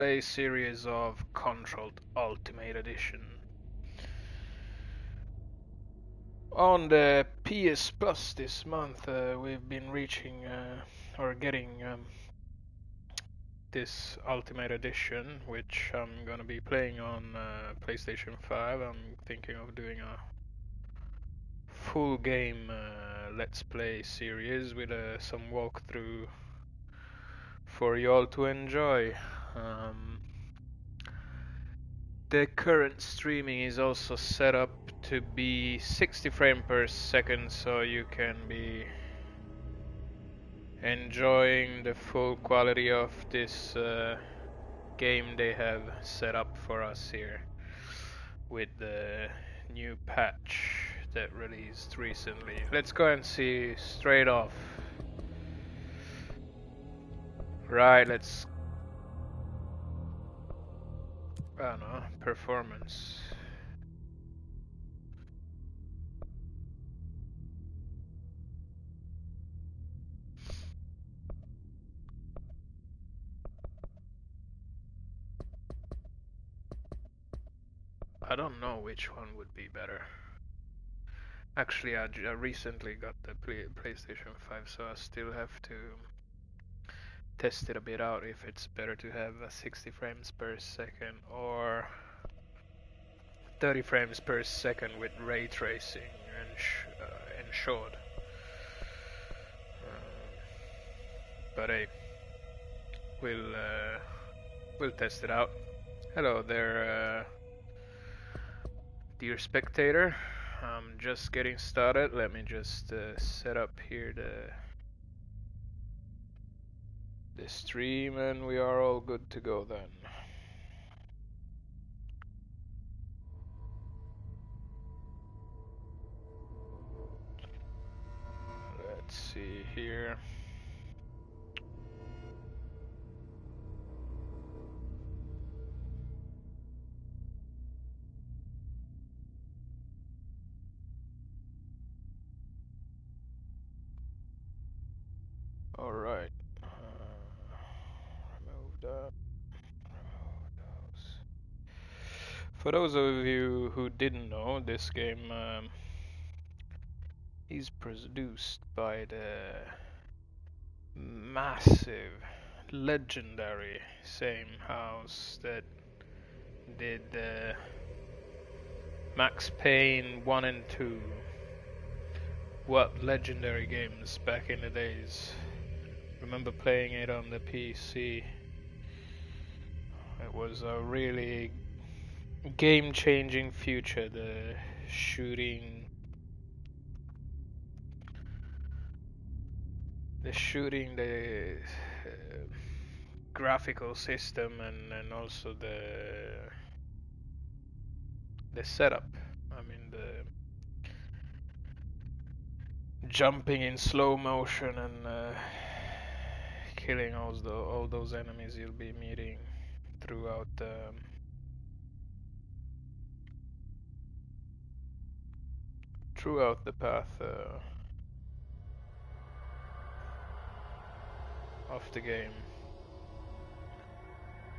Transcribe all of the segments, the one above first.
Play series of Controlled Ultimate Edition. On the PS Plus this month, we've been reaching or getting this Ultimate Edition, which I'm gonna be playing on PlayStation 5. I'm thinking of doing a full game Let's Play series with some walkthrough for you all to enjoy. Um, The current streaming is also set up to be 60 frames per second, so you can be enjoying the full quality of this game they have set up for us here with the new patch that released recently. Let's go and see straight off. Right, let's... I don't know, performance. I don't know which one would be better. Actually, I recently got the PlayStation 5, so I still have to test it a bit out if it's better to have 60 frames per second or 30 frames per second with ray tracing ensured. But hey, we'll test it out. Hello there, dear spectator. I'm just getting started. Let me just set up here the stream, and we are all good to go then. Let's see here. All right. Remove that. For those of you who didn't know, this game is produced by the massive, legendary same house that did Max Payne 1 and 2. What legendary games back in the days. Remember playing it on the PC. It was a really game-changing future. The shooting, the graphical system, and also the setup. I mean, the jumping in slow motion and killing all those enemies you'll be meeting throughout the path of the game.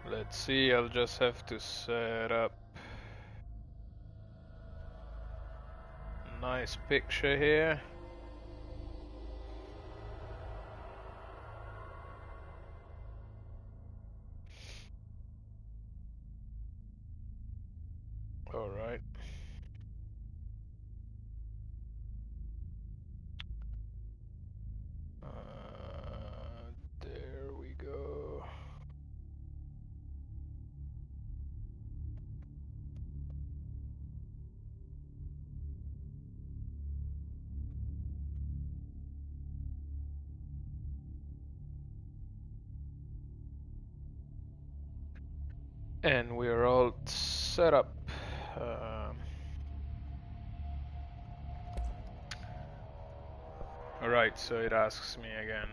Let's see, I'll just have to set up a nice picture here. Alright. There we go. And we're all set up. Alright, so it asks me again.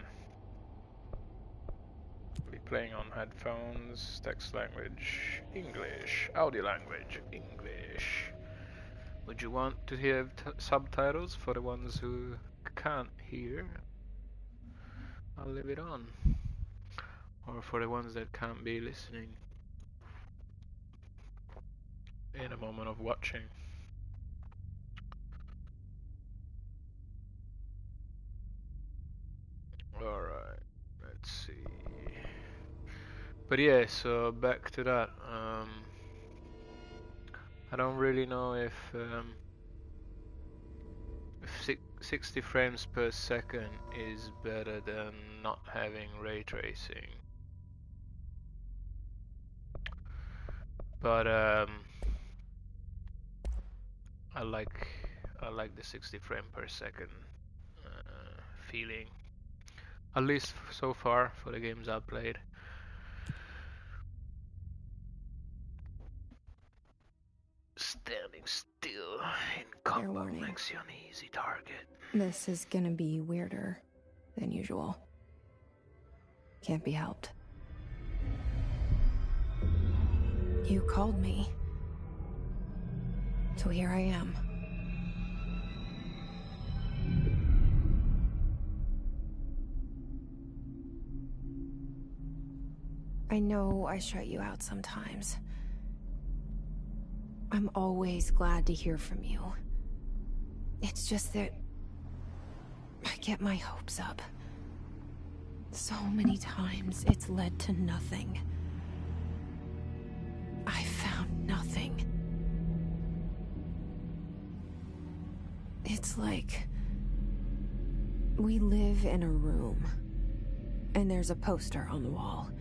Be playing on headphones, text language, English, audio language, English. Would you want to hear subtitles for the ones who can't hear? I'll leave it on. Or for the ones that can't be listening. in a moment of watching. Alright, let's see. But yeah, so back to that. I don't really know if 60 frames per second is better than not having ray tracing. But I like the 60 frame per second feeling. At least so far for the games I've played. Standing still in combat makes you an easy target. This is gonna be weirder than usual. Can't be helped. You called me. So here I am. I know I shut you out sometimes. I'm always glad to hear from you. It's just that I get my hopes up. So many times it's led to nothing. I found nothing. It's like we live in a room, and there's a poster on the wall.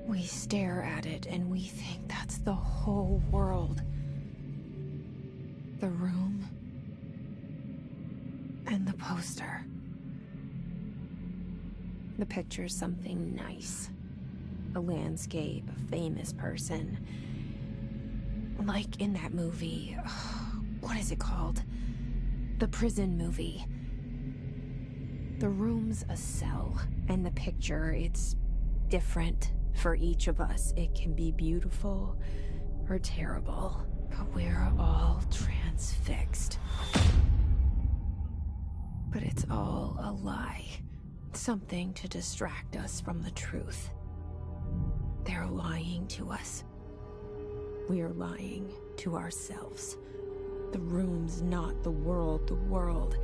We stare at it and we think that's the whole world. The room and the poster. The picture's something nice. A landscape, a famous person. Like in that movie, what is it called? The prison movie. The room's a cell, and the picture, it's different for each of us. It can be beautiful or terrible, but we're all transfixed. But it's all a lie. Something to distract us from the truth. They're lying to us. We're lying to ourselves. The room's not the world. The world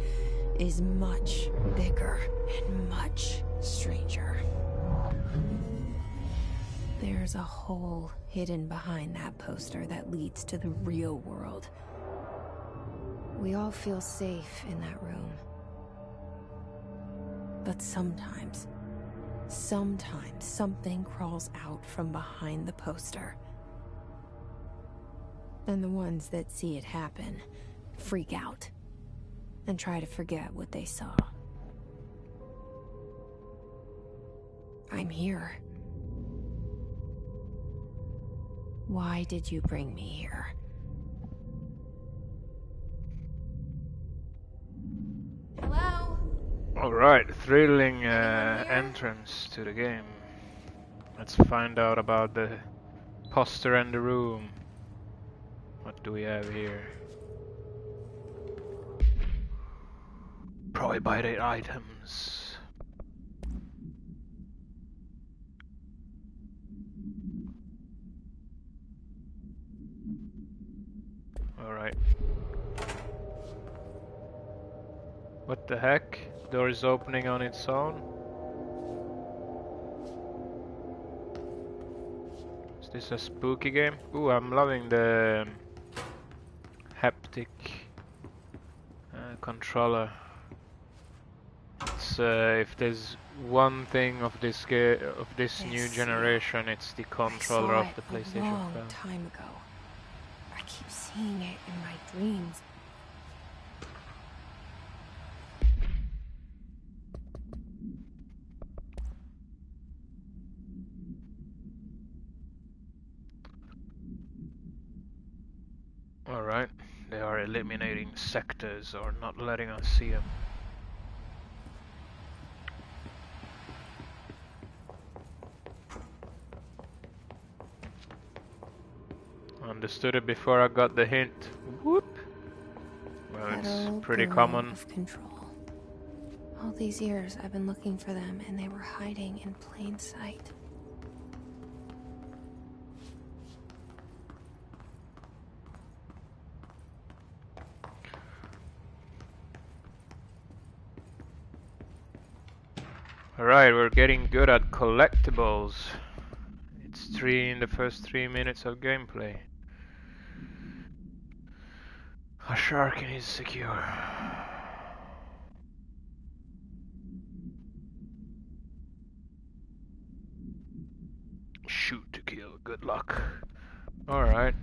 is much bigger and much stranger. There's a hole hidden behind that poster that leads to the real world. We all feel safe in that room. But sometimes something crawls out from behind the poster. And the ones that see it happen freak out and try to forget what they saw. I'm here. Why did you bring me here? Hello? Alright, thrilling entrance to the game. Let's find out about the poster and the room. What do we have here? Prohibited items. Alright. What the heck? Door is opening on its own? Is this a spooky game? Ooh, I'm loving the haptic controller. It's, if there's one thing of this new generation, it's the controller of the PlayStation 5. A long time ago. I keep seeing it in my dreams. Alright, they are eliminating sectors or not letting us see them. Understood it before I got the hint. Whoop! Well, it's pretty common. Of control. All these years I've been looking for them and they were hiding in plain sight. Alright, we're getting good at collectibles. It's 3 in the first 3 minutes of gameplay. A shark is secure. Shoot to kill, good luck. Alright.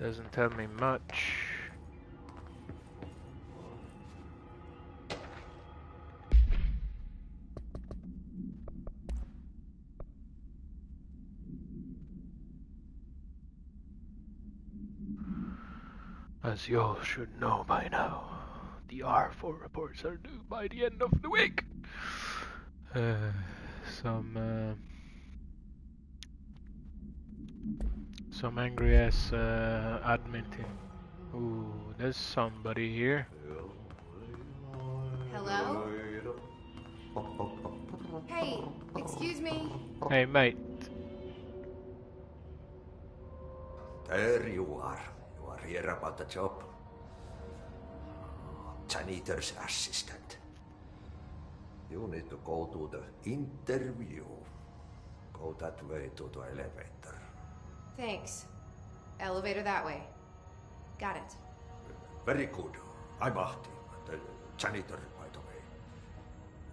Doesn't tell me much. As you all should know by now, the R4 reports are due by the end of the week. Some angry ass admin team. Ooh, there's somebody here. Hello? Hey, excuse me. Hey, mate. There you are. You are here about the job. Janitor's assistant. You need to go to the interview. Go that way to the elevator. Thanks. Elevator that way. Got it. Very good. I'm Ahti, the janitor, by the way.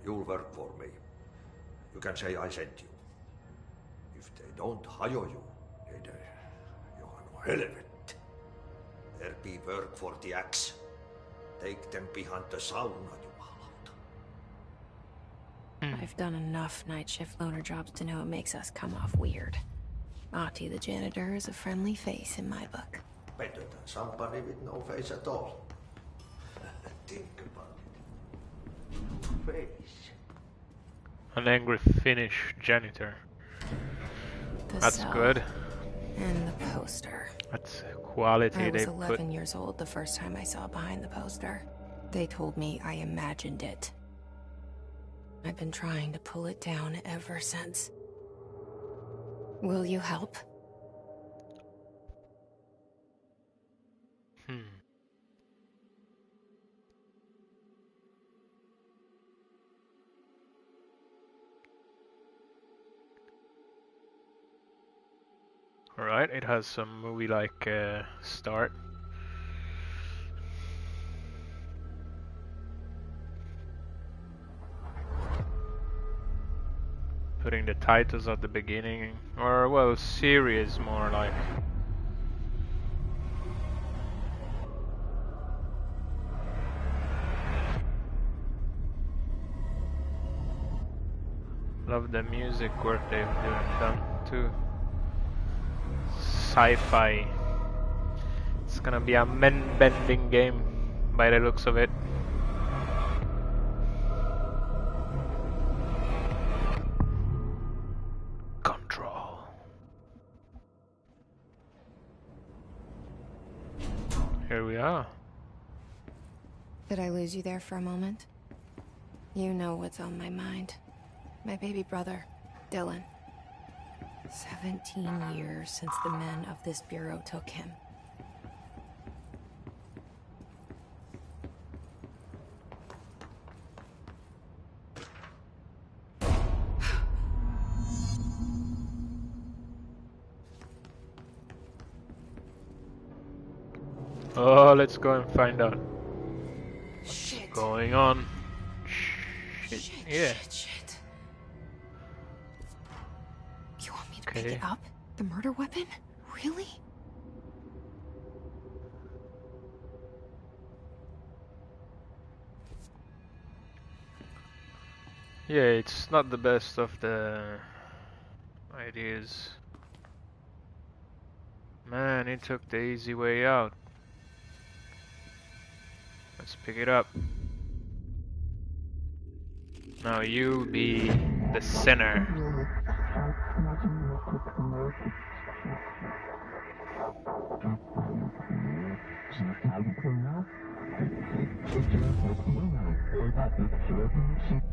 You'll work for me. You can say I sent you. If they don't hire you, then you are no helvet. There be work for the axe. Take them behind the sauna, you malot. I've done enough night shift loner jobs to know it makes us come off weird. Ahti the janitor is a friendly face in my book. Better than somebody with no face at all. Think about it. No face. An angry Finnish janitor. The That's cell good. And the poster. That's quality I they was put. 11 years old the first time I saw behind the poster. They told me I imagined it. I've been trying to pull it down ever since. Will you help? Alright, it has some movie-like start. Putting the titles at the beginning, or well, series more like. Love the music work they've done too. Sci-fi. It's gonna be a men-bending game by the looks of it. Control. Here we are. Did I lose you there for a moment? You know what's on my mind. My baby brother, Dylan. 17 years since the men of this bureau took him. Oh, let's go and find out Shit. what's going on. Shit. Yeah. Shit. You want me to Okay. pick it up? The murder weapon? Really? Yeah, it's not the best of the ideas. Man, it took the easy way out. Let's pick it up. Now you be the sinner.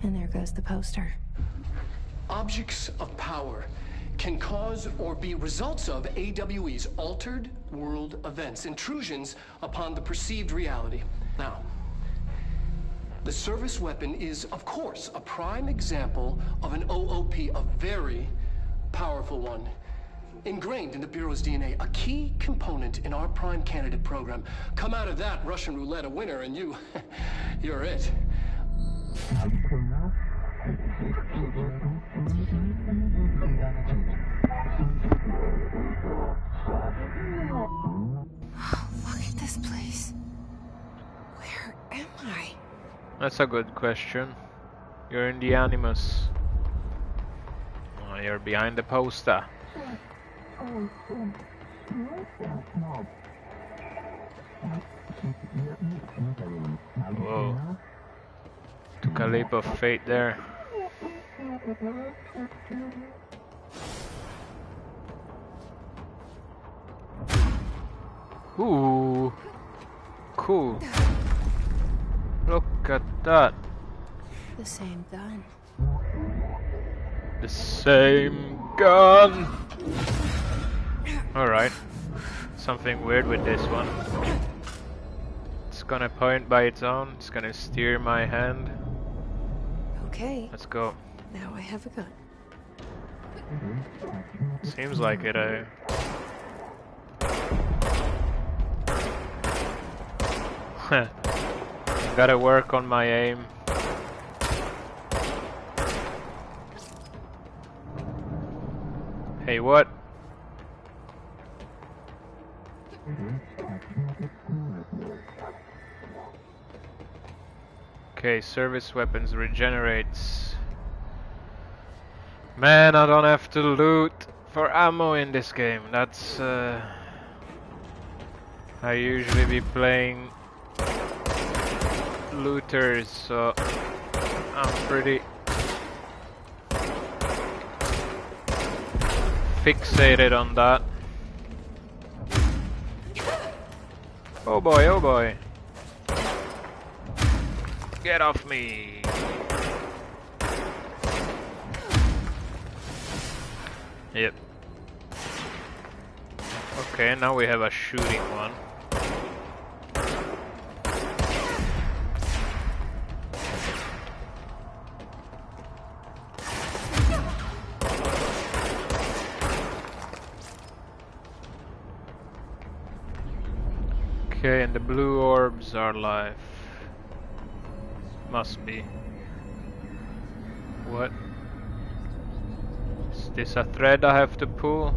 And there goes the poster. Objects of power can cause or be results of AWE's altered world events, intrusions upon the perceived reality. Now, The service weapon is, of course, a prime example of an OOP, a very powerful one. Ingrained in the Bureau's DNA, a key component in our prime candidate program. Come out of that Russian roulette a winner and you're it. Look at this place. Where am I? That's a good question. You're in the Animus. Oh, you're behind the poster. Whoa. Took a leap of faith there. Ooh. Cool. Look at that. The same gun. The same gun. Alright. Something weird with this one. It's gonna point by its own. It's gonna steer my hand. Okay. Let's go. Now I have a gun. Seems like it, Gotta work on my aim. Hey, what? Okay, service weapons regenerates. Man, I don't have to loot for ammo in this game. That's I usually be playing looters, so I'm pretty fixated on that. Oh boy, oh boy. Get off me. Yep. Okay, now we have a shooting one. Okay, and the blue orbs are live. Must be. What? Is this a thread I have to pull?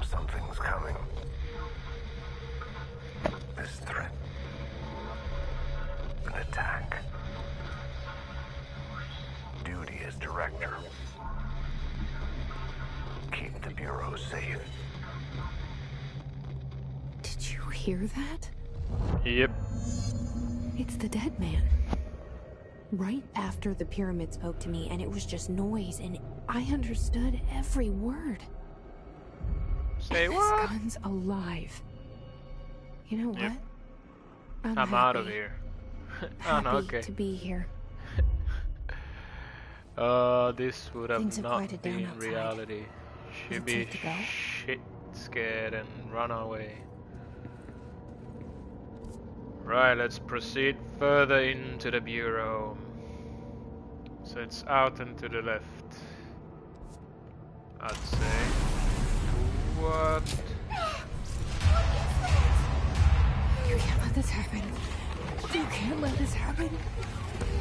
Something's coming. This threat. An attack. Duty as director. Keep the Bureau safe. Did you hear that? Yep. It's the dead man. Right after the pyramid spoke to me, and it was just noise, and I understood every word. Say and what? This gun's alive. You know Yep. what? I'm out of here. Oh no, Happy okay. to be here. This would have Things have not quieted down been outside. reality. She'd It's be safe to go? shit scared and run away. Right, let's proceed further into the Bureau. So it's out and to the left, I'd say. What? You can't let this happen. You can't let this happen.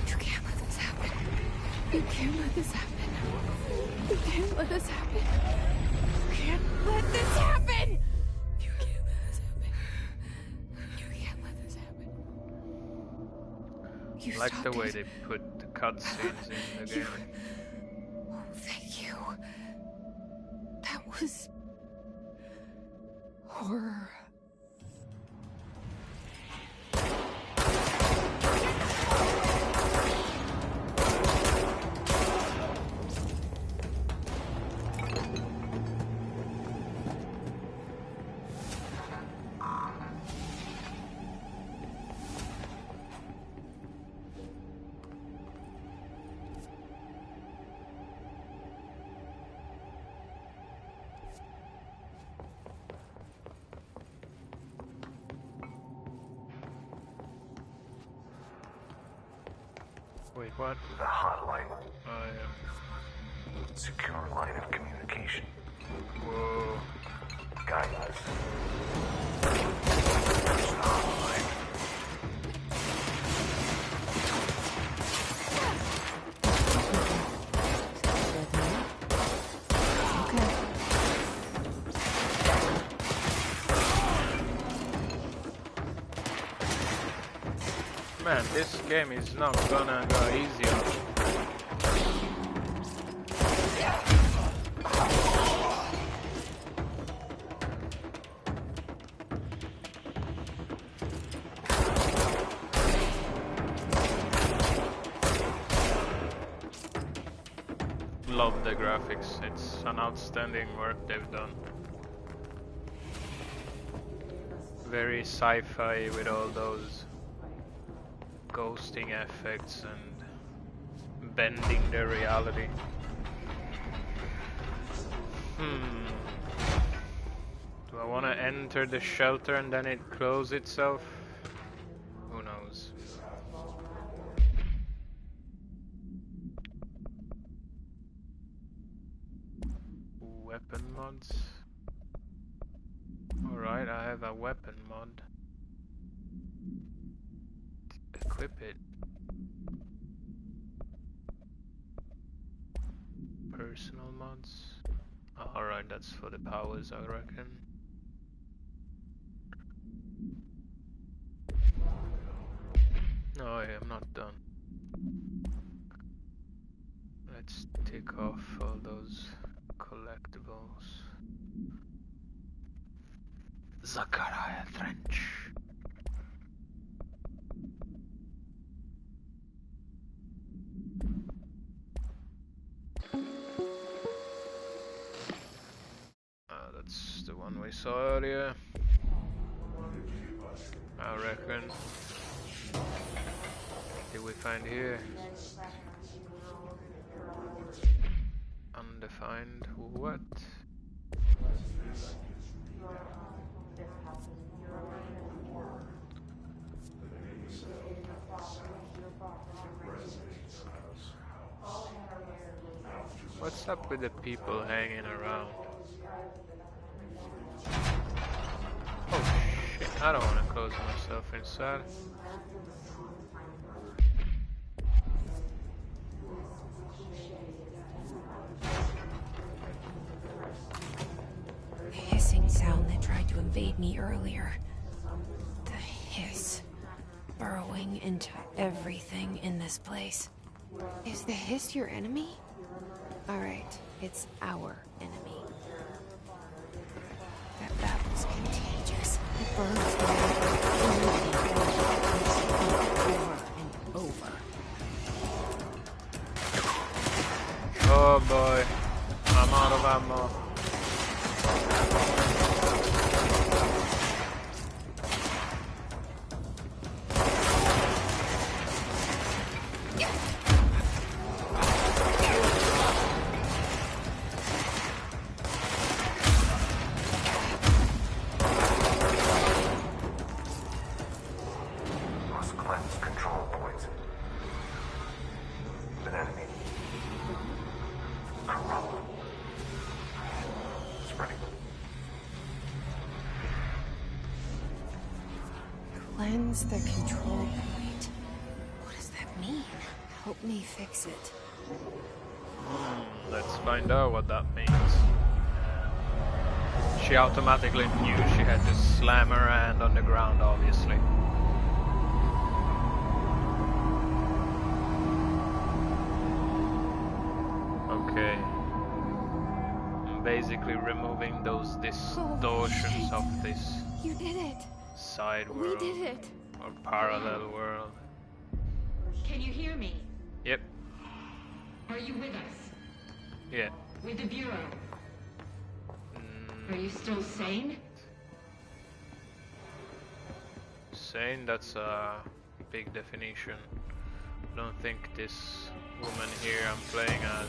You can't let this happen. You can't let this happen. You can't let this happen. You can't let this happen. You can't let this happen. You can't let this happen. You Like the stopped way it. they put the cutscenes in the game. Oh, thank you. That was horror. Wait, what? The hotline. I am. Secure line of communication. Whoa. Guidance. There's the hotline. Man, this game is not gonna go easy on me. Love the graphics, it's an outstanding work they've done. Very sci-fi with all those ghosting effects and bending the reality. Do I want to enter the shelter and then it close itself? Who knows? Weapon mods. Alright, I have a weapon mod. Equip it. Personal mods. Alright, that's for the powers, I reckon. No, I am not done. Let's tick off all those collectibles. Zachariah Trench. That's the one we saw earlier, I reckon. What did we find here? Undefined what? What's up with the people hanging around? Oh shit, I don't want to close myself inside. The hissing sound that tried to invade me earlier. The hiss. Burrowing into everything in this place. Is the hiss your enemy? Alright, it's our enemy. That babble's contagious. It burns me over and over. Oh boy, I'm out of ammo. Cleanse the control point. What does that mean? Help me fix it. Let's find out what that means. She automatically knew she had to slam her hand on the ground, obviously. Okay. I'm basically removing those distortions of this You did it! side world. We did it! Or parallel world. Can you hear me? Yep. Are you with us? Yeah. With the Bureau? Are you still sane? Sane, that's a big definition. I don't think this woman here I'm playing as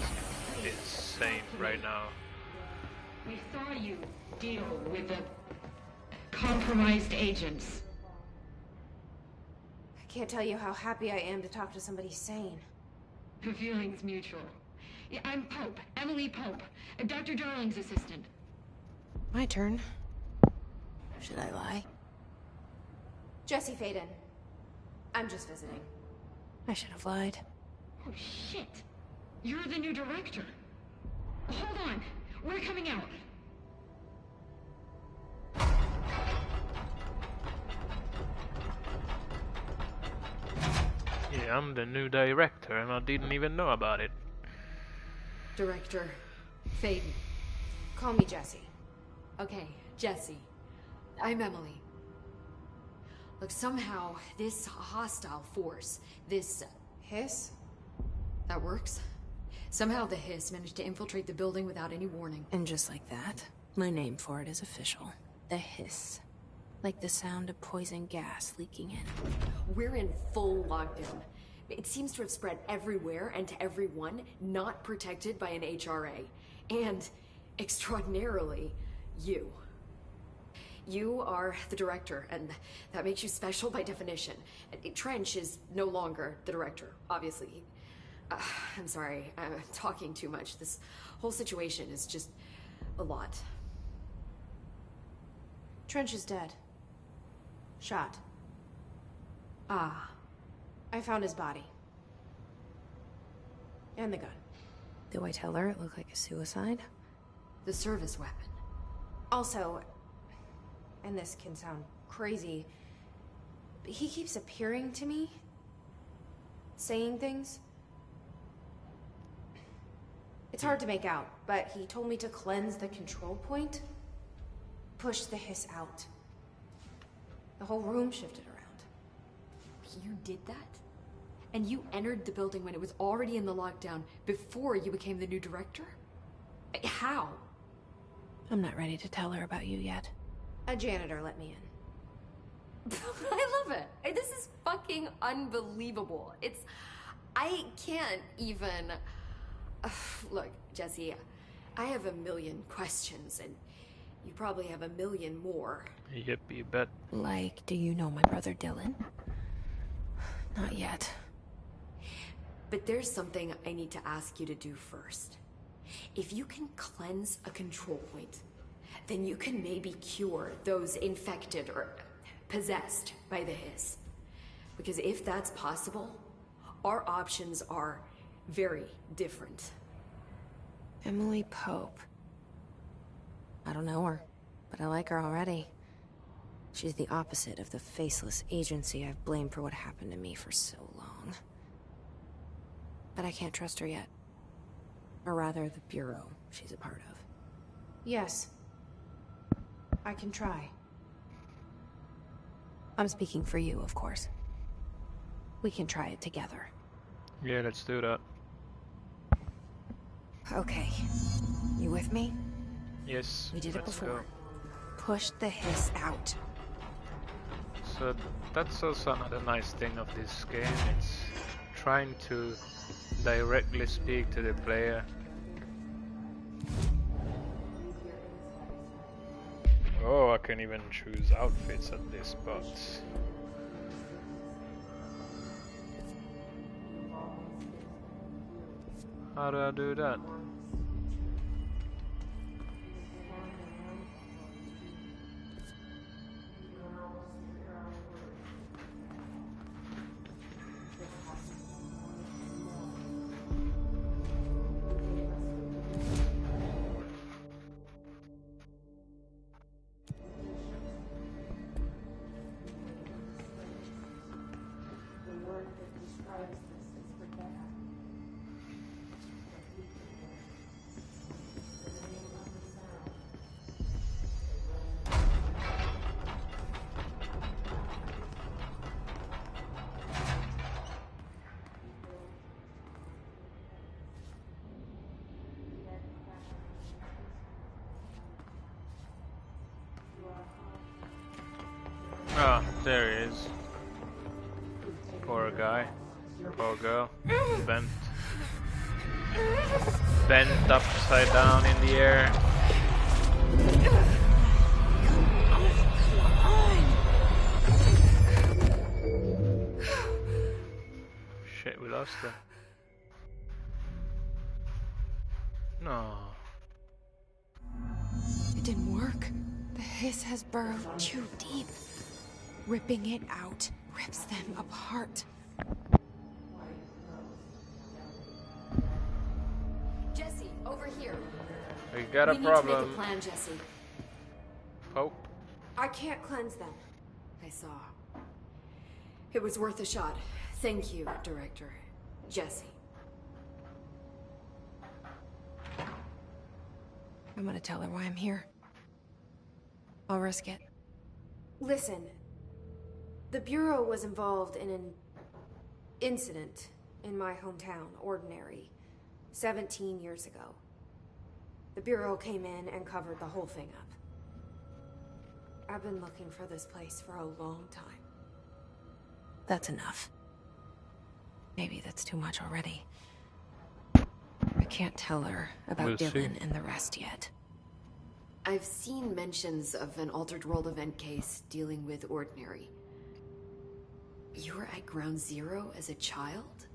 is sane right now. We saw you deal with the compromised agents. I can't tell you how happy I am to talk to somebody sane. The feeling's mutual. Yeah, I'm Pope, Emily Pope, Dr. Darling's assistant. My turn. Should I lie? Jesse Faden. I'm just visiting. I should have lied. Oh, shit. You're the new director. Hold on. We're coming out. Yeah, I'm the new director and I didn't even know about it. Director Faden. Call me Jesse. Okay, Jesse. I'm Emily. Look, somehow, this hostile force, this Hiss? that works. Somehow the Hiss managed to infiltrate the building without any warning. And just like that, my name for it is official. The Hiss. Like the sound of poison gas leaking in. We're in full lockdown. It seems to have spread everywhere and to everyone not protected by an HRA. And, extraordinarily, you. You are the director, and that makes you special by definition. Trench is no longer the director, obviously. I'm sorry, I'm talking too much. This whole situation is just a lot. Trench is dead. Shot. Ah. I found his body. And the gun. Do I tell her it looked like a suicide? The service weapon. Also, and this can sound crazy, but he keeps appearing to me. Saying things. It's hard to make out, but he told me to cleanse the control point. Push the Hiss out. The whole room shifted around. You did that? And you entered the building when it was already in the lockdown before you became the new director? How? I'm not ready to tell her about you yet. A janitor let me in. I love it. This is fucking unbelievable. I can't even... Look, Jesse, I have a million questions, and you probably have a million more. Yep, you bet. Like, do you know my brother Dylan? Not yet. But there's something I need to ask you to do first. If you can cleanse a control point, then you can maybe cure those infected or possessed by the Hiss. Because if that's possible, our options are very different. Emily Pope. I don't know her, but I like her already. She's the opposite of the faceless agency I've blamed for what happened to me for so long. But I can't trust her yet. Or rather, the Bureau she's a part of. Yes. I can try. I'm speaking for you, of course. We can try it together. Yeah, let's do that. Okay. You with me? Yes, We did it let's before. go. Push the Hiss out. So that's also another nice thing of this game. It's trying to directly speak to the player. Oh, I can even choose outfits at this spot. How do I do that? Ah, there he is. Poor guy. Poor girl. Bent. Bent upside down in the air. Shit, we lost her. No. It didn't work. The hiss has burrowed too deep. Ripping it out rips them apart. Jesse, over here. We got a We need problem. to make a plan, Jesse. Oh. I can't cleanse them. I saw. It was worth a shot. Thank you, Director. Jesse. I'm gonna tell her why I'm here. I'll risk it. Listen. The Bureau was involved in an incident in my hometown, Ordinary, 17 years ago. The Bureau came in and covered the whole thing up. I've been looking for this place for a long time. That's enough. Maybe that's too much already. I can't tell her about We'll Dylan see. and the rest yet. I've seen mentions of an altered world event case dealing with Ordinary. You were at Ground Zero as a child?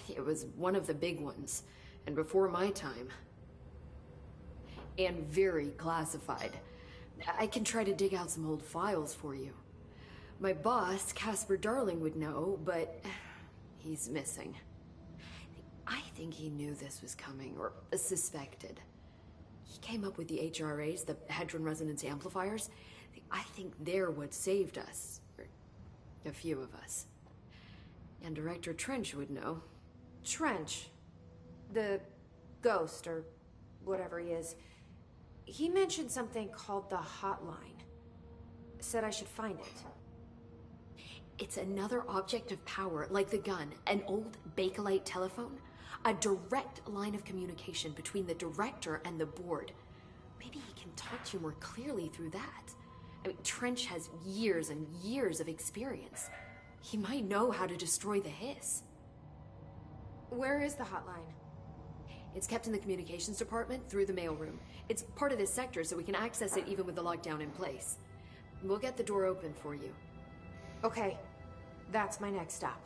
It was one of the big ones, and before my time. And very classified. I can try to dig out some old files for you. My boss, Casper Darling, would know, but he's missing. I think he knew this was coming, or suspected. He came up with the HRAs, the Hadron Resonance Amplifiers. I think they're what saved us. Or a few of us. And Director Trench would know. Trench. The ghost, or whatever he is. He mentioned something called the hotline. Said I should find it. It's another object of power, like the gun, an old Bakelite telephone. A direct line of communication between the director and the board. Maybe he can talk to you more clearly through that. I mean, Trench has years and years of experience. He might know how to destroy the hiss. Where is the hotline? It's kept in the communications department through the mailroom. It's part of this sector, so we can access it even with the lockdown in place. We'll get the door open for you. Okay, that's my next stop.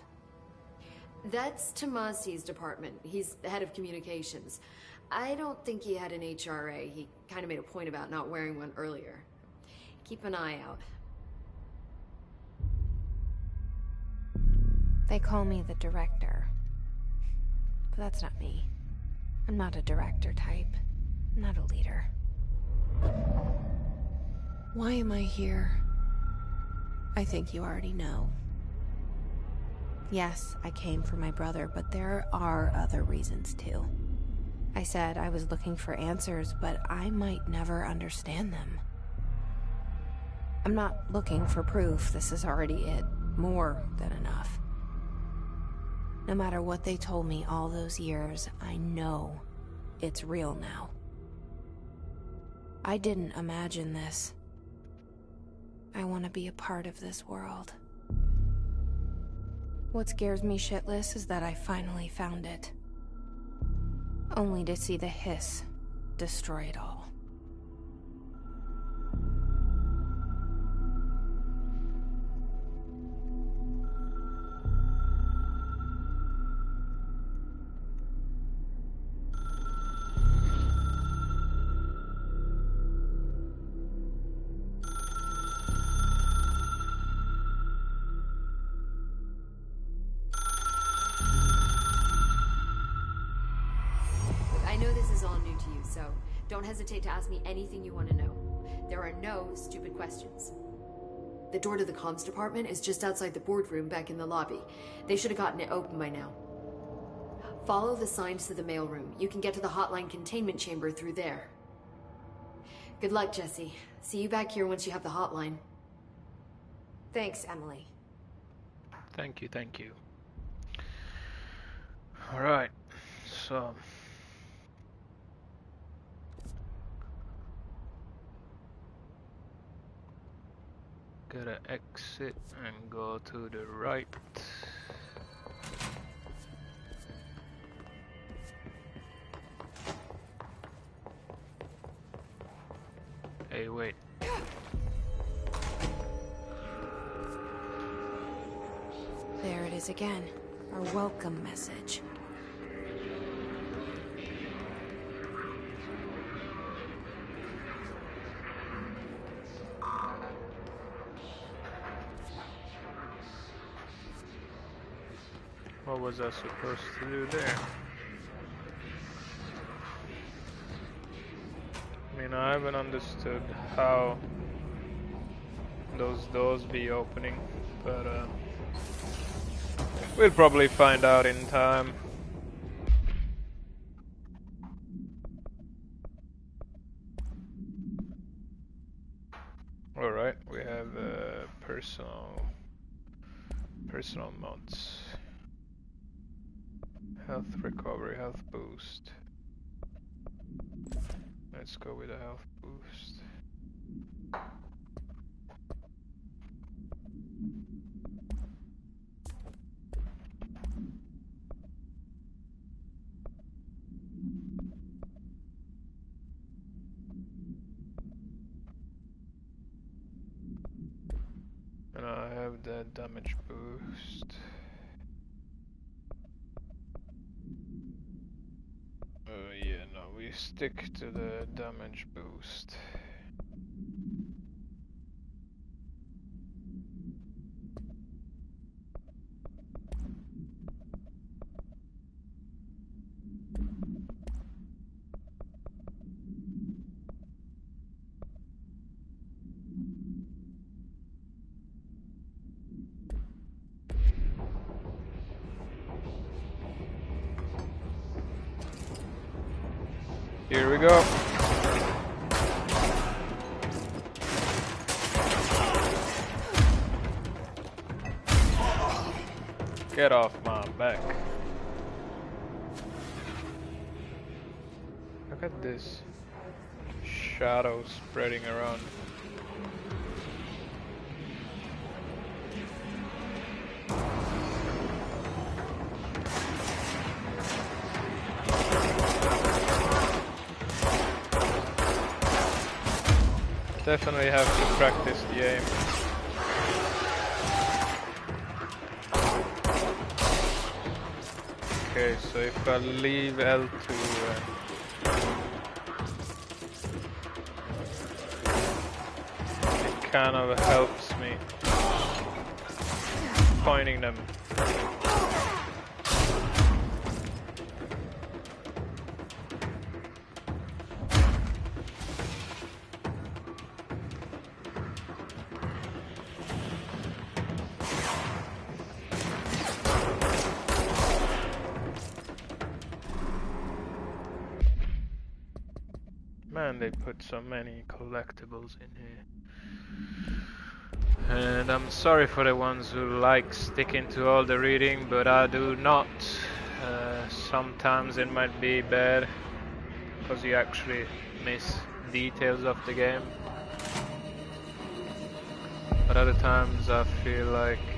That's Tomasi's department. He's the head of communications. I don't think he had an HRA. He kind of made a point about not wearing one earlier. Keep an eye out. They call me the director. But that's not me. I'm not a director type. I'm not a leader. Why am I here? I think you already know. Yes, I came for my brother, but there are other reasons too. I said I was looking for answers, but I might never understand them. I'm not looking for proof. This is already it. More than enough. No matter what they told me all those years, I know it's real now. I didn't imagine this. I want to be a part of this world. What scares me shitless is that I finally found it. Only to see the hiss destroy it all. I know this is all new to you, so don't hesitate to ask me anything you want to know. There are no stupid questions. The door to the comms department is just outside the boardroom back in the lobby. They should have gotten it open by now. Follow the signs to the mailroom. You can get to the hotline containment chamber through there. Good luck, Jesse. See you back here once you have the hotline. Thanks, Emily. Thank you, thank you. Alright, so... gotta exit and go to the right. Hey, wait. There it is again. Our welcome message. What was I supposed to do there? I mean, I haven't understood how those doors be opening, but we'll probably find out in time. Alright, we have personal mods. Health recovery, health boost. Let's go with a health boost. And I have the damage boost. Yeah, no, we stick to the damage boost. Here we go. Get off my back. Look at this shadow spreading around. Definitely have to practice the aim. Okay, so if I leave L2 it kind of helps me pointing them. Man, they put so many collectibles in here. And I'm sorry for the ones who like sticking to all the reading, but I do not. Sometimes it might be bad, because you actually miss details of the game. But other times I feel like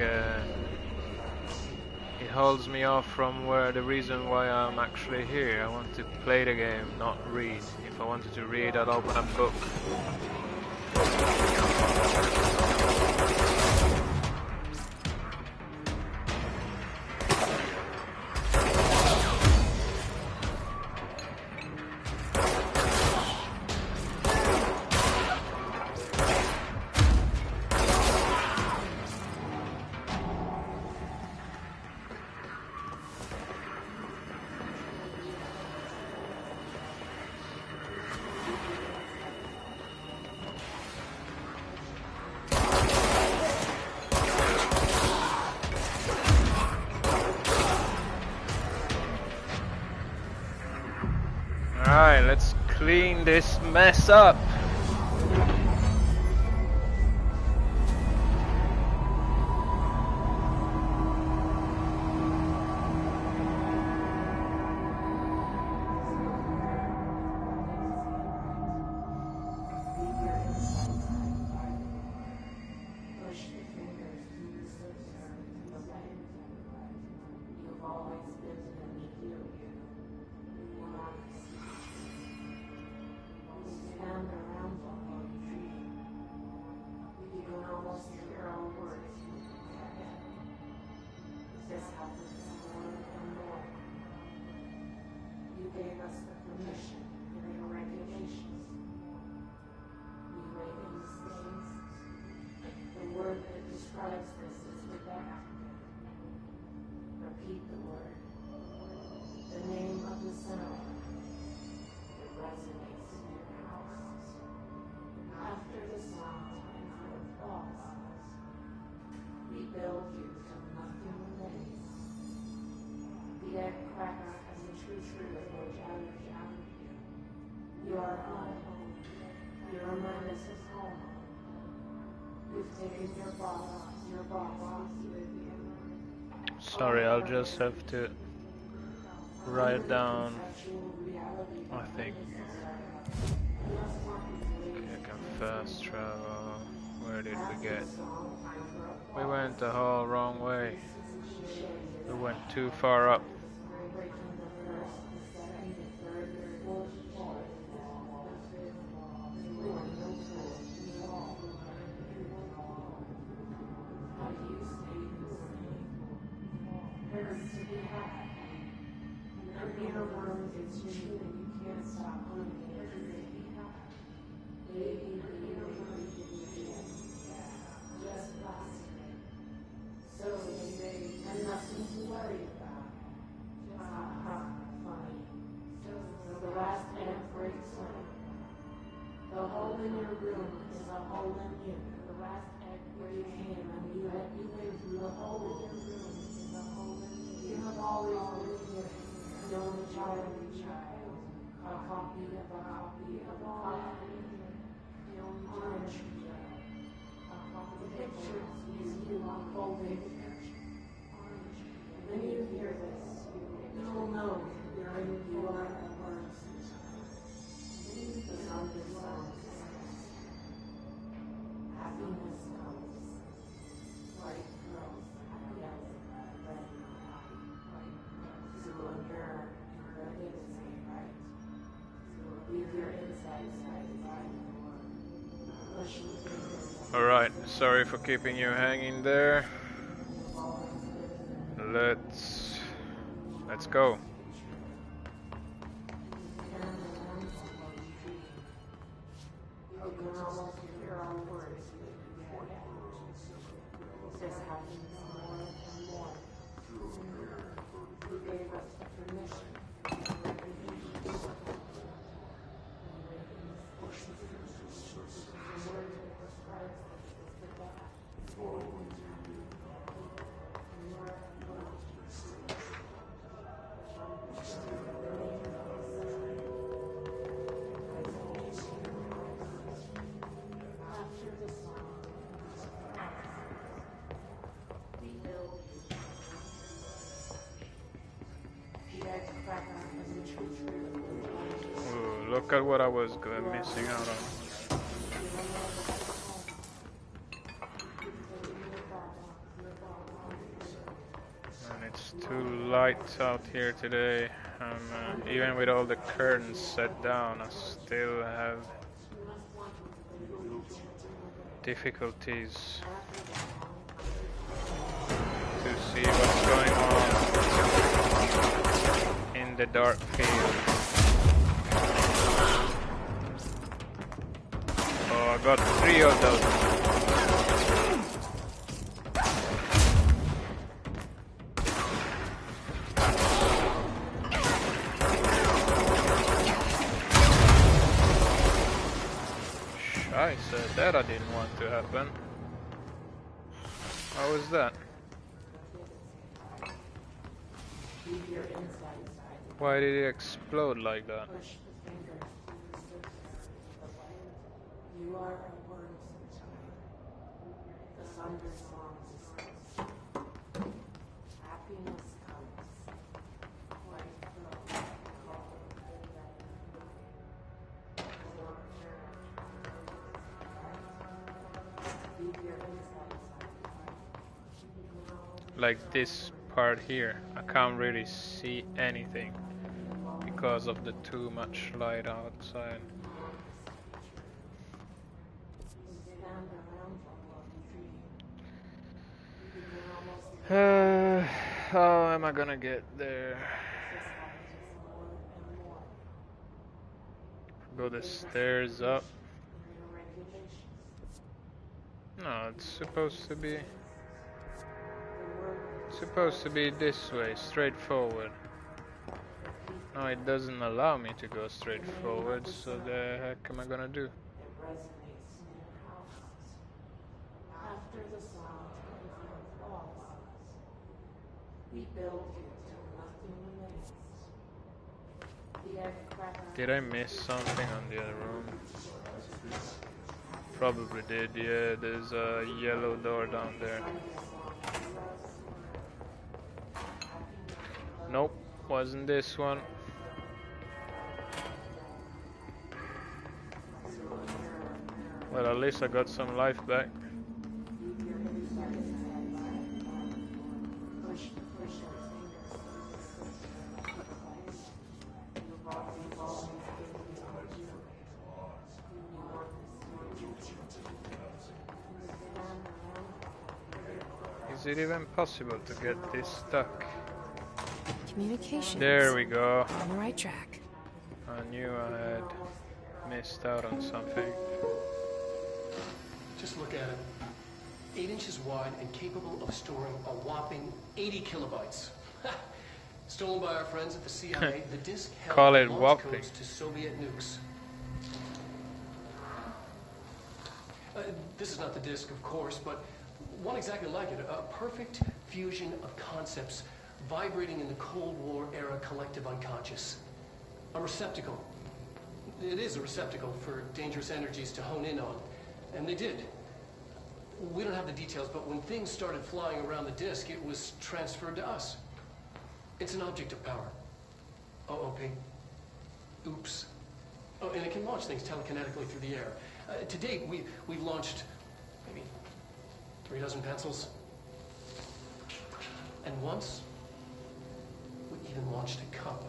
it holds me off from the reason why I'm actually here. I want to play the game, not read. If I wanted to read, I'd open a book. Alright, let's clean this mess up. repeat the word. The name of the sound. It resonates in your house. After the song, time for applause. We build you till nothing remains. The egg cracks as the true truth will gather down you. You are home. Your awareness is home. You've taken your boss with you. Sorry, I'll just have to write down. I think I can fast travel. Where did we get? We went the whole wrong way. We went too far up. When you hear this, you will know you are a worm. The sound of songs. Happiness comes. White girls, yes, red to endure and ready to say right. Leave your insides right. Pushing things. Alright, sorry for keeping you hanging there. Let's go. Ooh, look at what I was missing out on. And it's too light out here today. Even with all the curtains set down, I still have difficulties to see what's going on in the dark field. Oh, I got 3 of those. Scheiße, that I didn't want to happen. How was that? Why did it explode like that? You are a worm sometime. The thunder songs. Happiness comes. White girl. Like this part here, I can't really see anything because of the too much light outside. How am I gonna get there? Go the stairs up. No, it's supposed to be Supposed to be this way, straight forward. No, it doesn't allow me to go straight forward, so the heck am I gonna do? It resonates near houses. After the sound of lost, we build it till nothing remains. The aircraft. Did I miss something on the other room? Probably did, yeah, there's a yellow door down there. Nope, wasn't this one. Well, at least I got some life back. Is it even possible to get this stuck? Communications. There we go. On the right track. I knew I had missed out on something. Just look at it. 8 inches wide and capable of storing a whopping 80 kilobytes. Stolen by our friends at the CIA, the disk held Call it launch whopping. codes to Soviet nukes. This is not the disk, of course, but one exactly like it. A perfect fusion of concepts vibrating in the Cold War era collective unconscious. A receptacle. It is a receptacle for dangerous energies to hone in on. And they did. We don't have the details, but when things started flying around the disk, it was transferred to us. It's an object of power. OOP. Oops. Oh, and it can launch things telekinetically through the air. To date, we've launched maybe 3 dozen pencils. And once, we even launched a cup.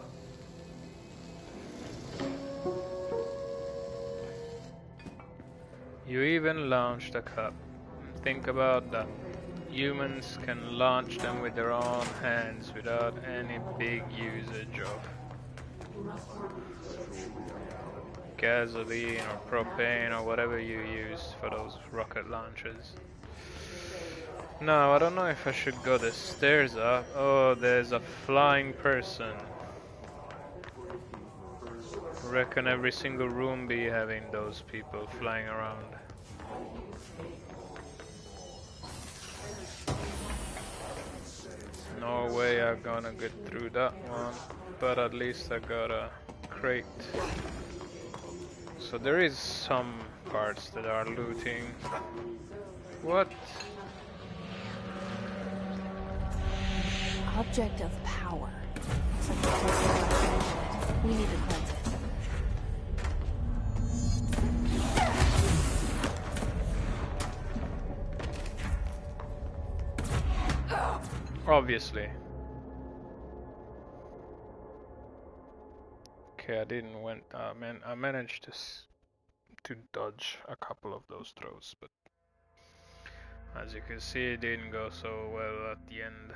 You even launched a cup. Think about that. Humans can launch them with their own hands without any big usage of gasoline or propane or whatever you use for those rocket launchers. Now, I don't know if I should go the stairs up. Oh, there's a flying person. Reckon every single room be having those people flying around. No way I'm gonna get through that one, but at least I got a crate. So there is some parts that are looting. What? Object of power. Something close. We need to cleanse it. Obviously. Okay, I didn't went. I managed to dodge a couple of those throws, but as you can see, it didn't go so well at the end.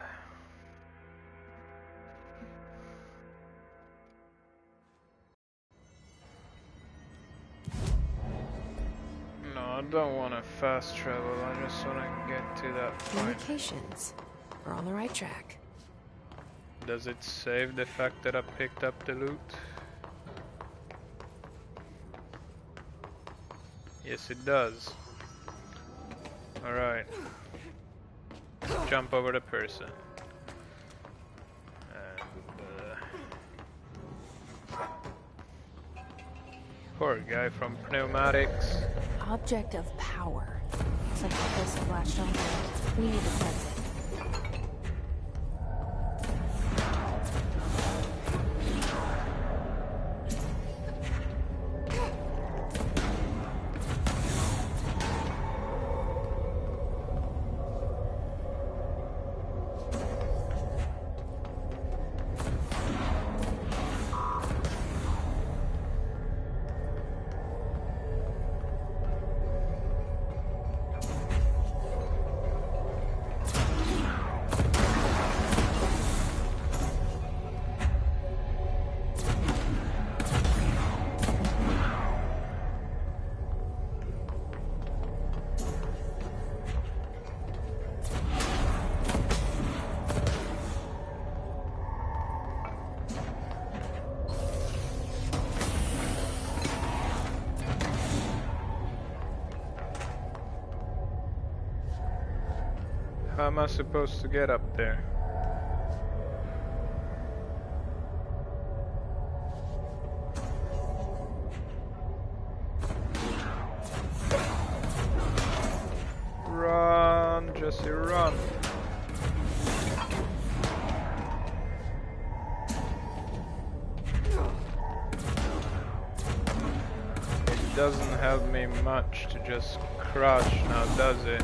No, I don't want to fast travel. I just want to get to that point. Communications. We're on the right track. Does it save the fact that I picked up the loot? Yes, it does. Alright. Jump over the person. Poor guy from pneumatics. Object of power. Something close latched on. We need to cleanse it. How am I supposed to get up there? Run, Jesse, run. It doesn't help me much to just crouch now, does it?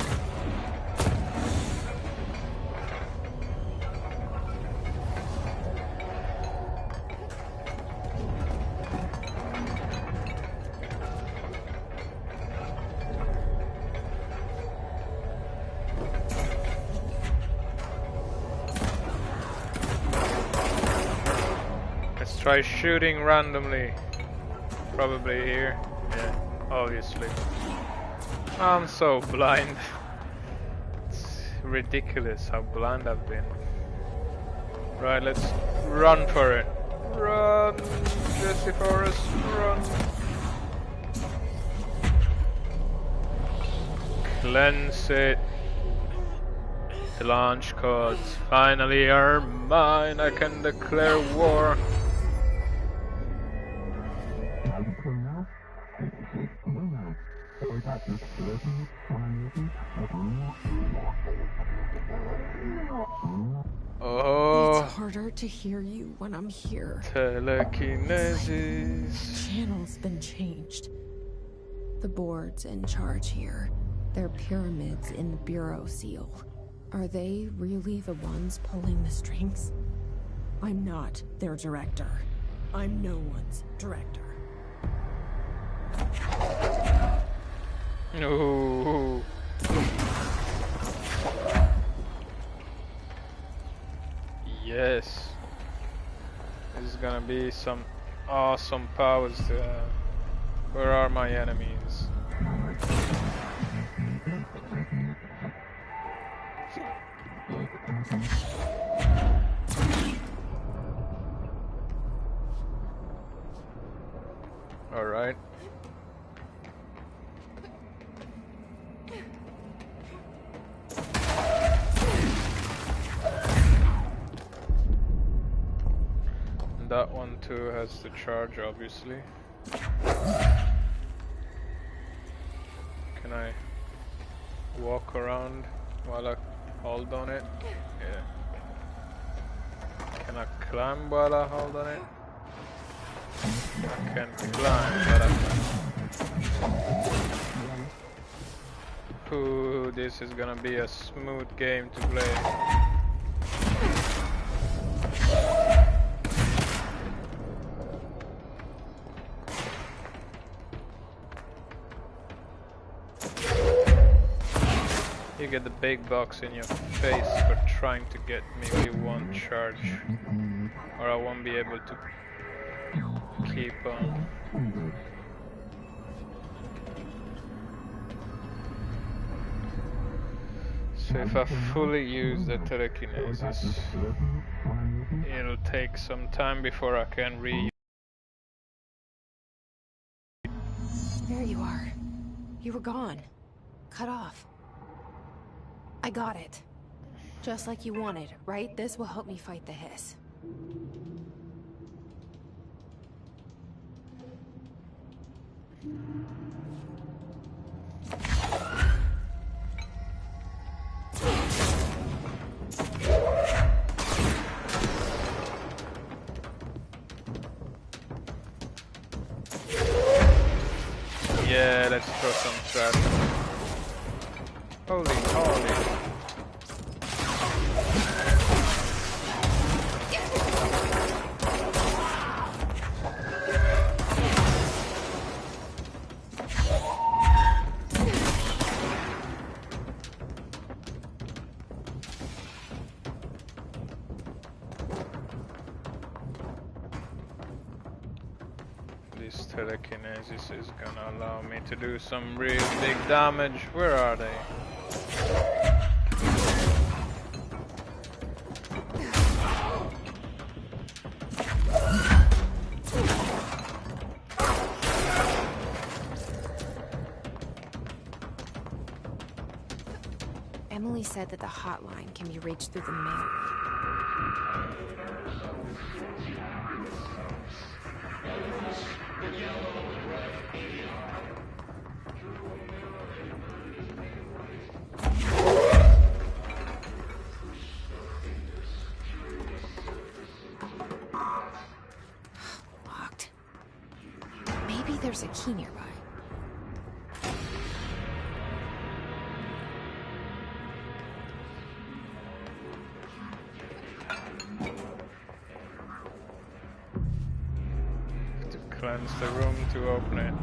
Let's try shooting randomly. Probably here. Yeah, obviously. I'm so blind. It's ridiculous how blind I've been. Right, let's run for it. Run, Jesse Forrest, run. Cleanse it. The launch codes finally are mine. I can declare war. Oh, It's harder to hear you when I'm here. telekinesis. Channel's been changed. The board's in charge here. They're pyramids in the Bureau seal. Are they really the ones pulling the strings? I'm not their director. I'm no one's director. Ooh. Yes. This is gonna be some awesome powers to have. Where are my enemies? Alright. That one too has to charge, obviously. Can I walk around while I hold on it? Yeah. Can I climb while I hold on it? I can climb, but I can't. Ooh, this is gonna be a smooth game to play. You get the big box in your face for trying to get me with one charge, or I won't be able to keep on. So if I fully use the telekinesis, it'll take some time before I can There you are. You were gone. Cut off. I got it. Just like you wanted, right? This will help me fight the hiss. Yeah, let's throw some trash. Holy moly. This telekinesis is gonna allow me to do some real big damage. Where are they? Emily said that the hotline can be reached through the mail. Locked. Maybe there's a key nearby. Cleanse the room to open it.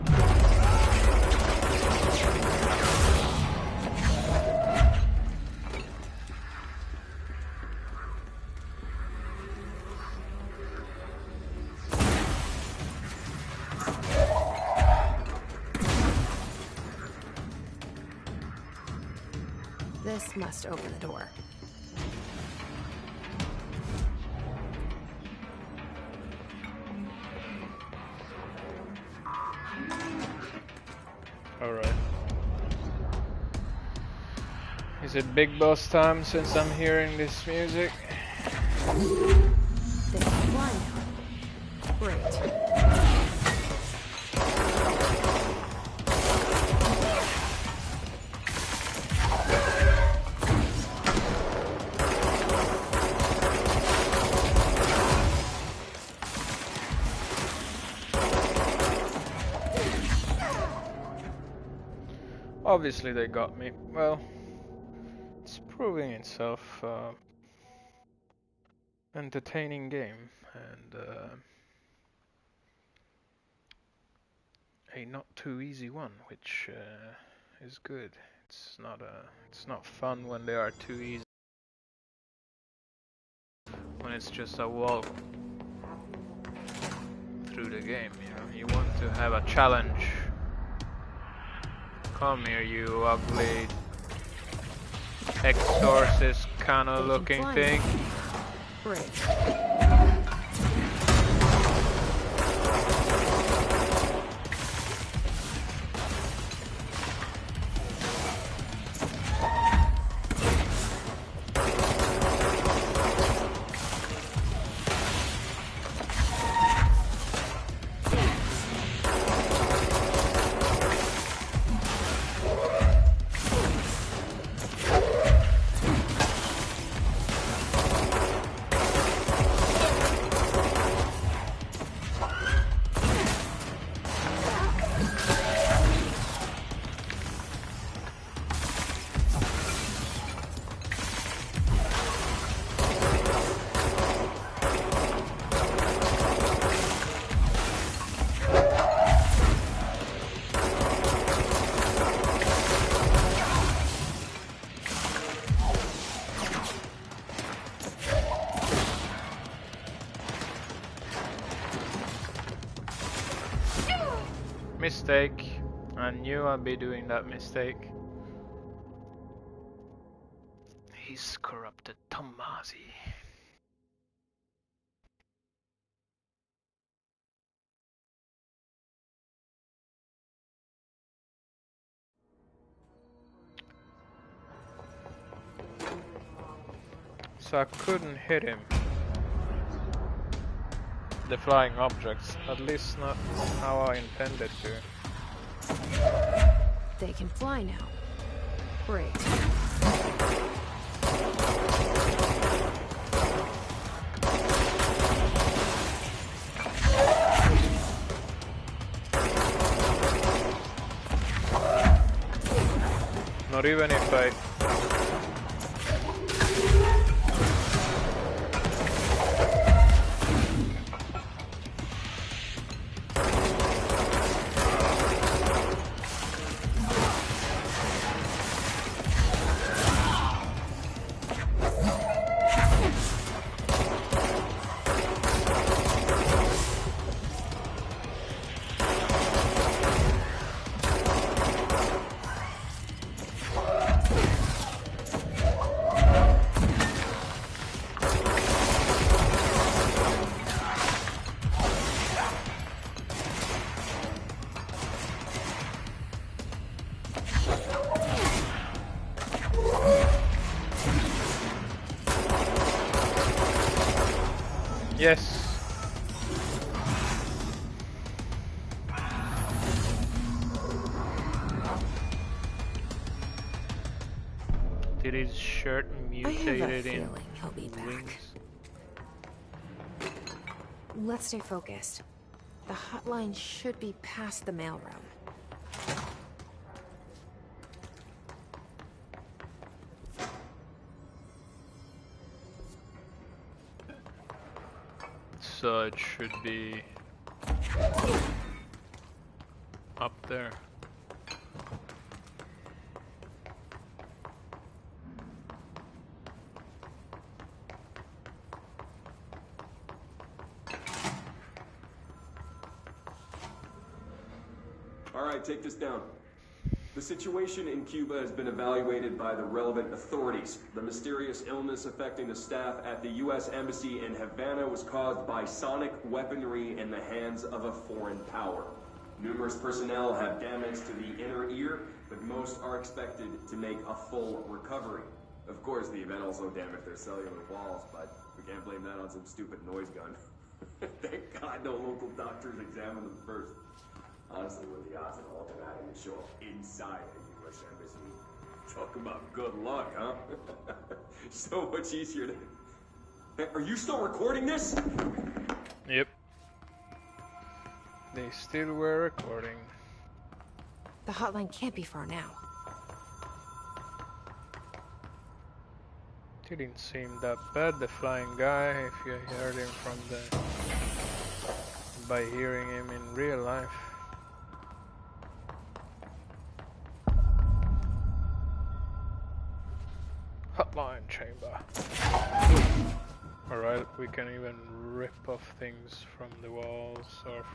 This must open the door. Alright. Is it big boss time since I'm hearing this music? They can fly now. Great. Obviously they got me. Well, it's proving itself entertaining game and a not too easy one, which is good. It's not fun when they are too easy. When it's just a walk through the game, you know, you want to have a challenge. Come here, you ugly exorcist kind of looking thing. Great. Mistake. I knew I'd be doing that mistake. He's corrupted Tomasi. So I couldn't hit him. The flying objects, at least not how I intended to. They can fly now. Great. Not even if I... Yes. Did his shirt mutated in feeling he'll be back. wings? Let's stay focused. The hotline should be past the mailroom. So it should be up there. All right, take this down. The situation in Cuba has been evaluated by the relevant authorities. The mysterious illness affecting the staff at the U.S. Embassy in Havana was caused by sonic weaponry in the hands of a foreign power. Numerous personnel have damage to the inner ear, but most are expected to make a full recovery. Of course, the event also damaged their cellular walls, but we can't blame that on some stupid noise gun. Thank God no local doctors examined them first. Honestly, what the odds of an ultimatum would show up inside the U.S. Embassy? Talk about good luck, huh? So much easier to... Hey, are you still recording this? Yep. They still were recording. The hotline can't be far now. Didn't seem that bad, the flying guy, if you heard him from the... by hearing him in real life. Hotline chamber. Alright, we can even rip off things from the walls or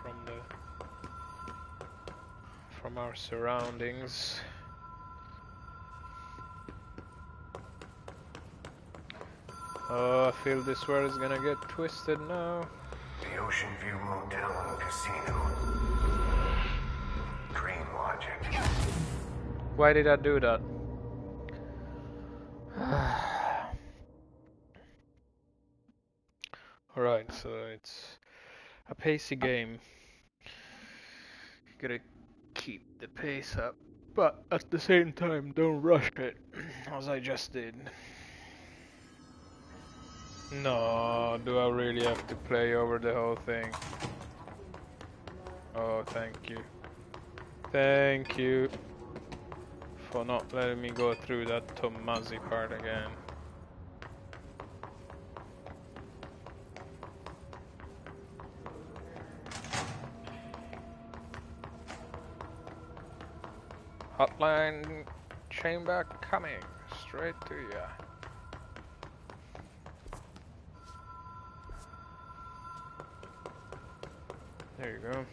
from our surroundings. Oh, I feel this world is gonna get twisted now. The Ocean View Motel and Casino. Dream logic. Why did I do that? Alright, so it's a pacey game. You gotta keep the pace up, but at the same time don't rush it, as I just did. No, do I really have to play over the whole thing? Oh, thank you. Thank you for not letting me go through that Tomazzi part again. Hotline chamber coming straight to ya. There you go.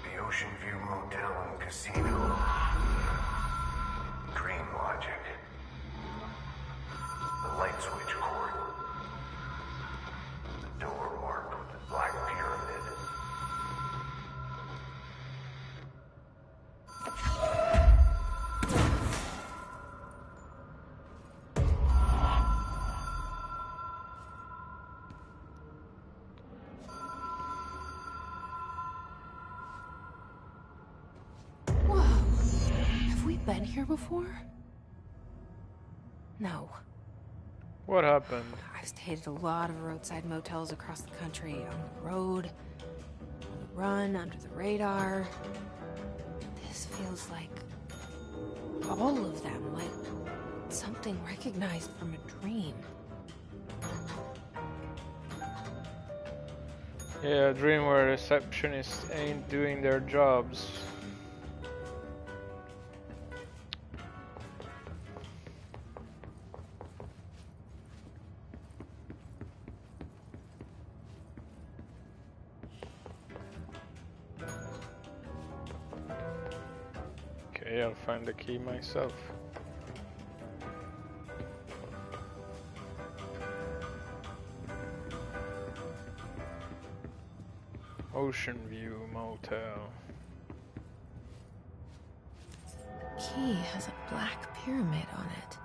The Ocean View Motel and Casino. Dream logic. The light switch cord. The door marked with the black pyramid. Been here before? No. What happened? I've stayed at a lot of roadside motels across the country, on the road, on the run, under the radar. This feels like all of them, like something recognized from a dream. Yeah, a dream where receptionists ain't doing their jobs. Okay, I'll find the key myself. Ocean View Motel. The key has a black pyramid on it.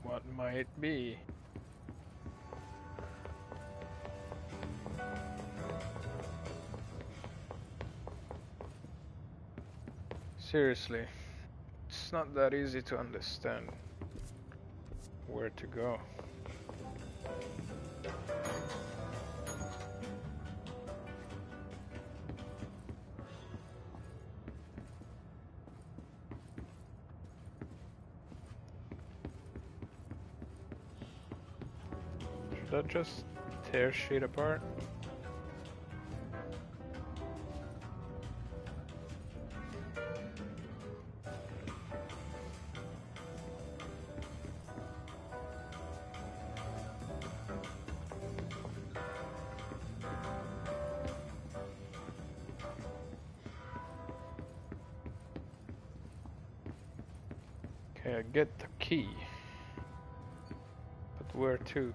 What might it be? Seriously, it's not that easy to understand where to go. Should I just tear shit apart? Okay, I get the key. But where to?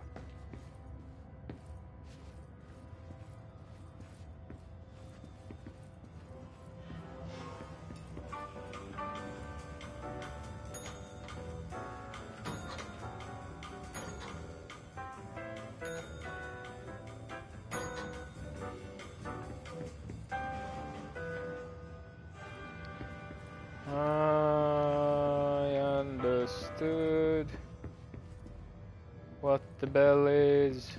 I understood what the bell is.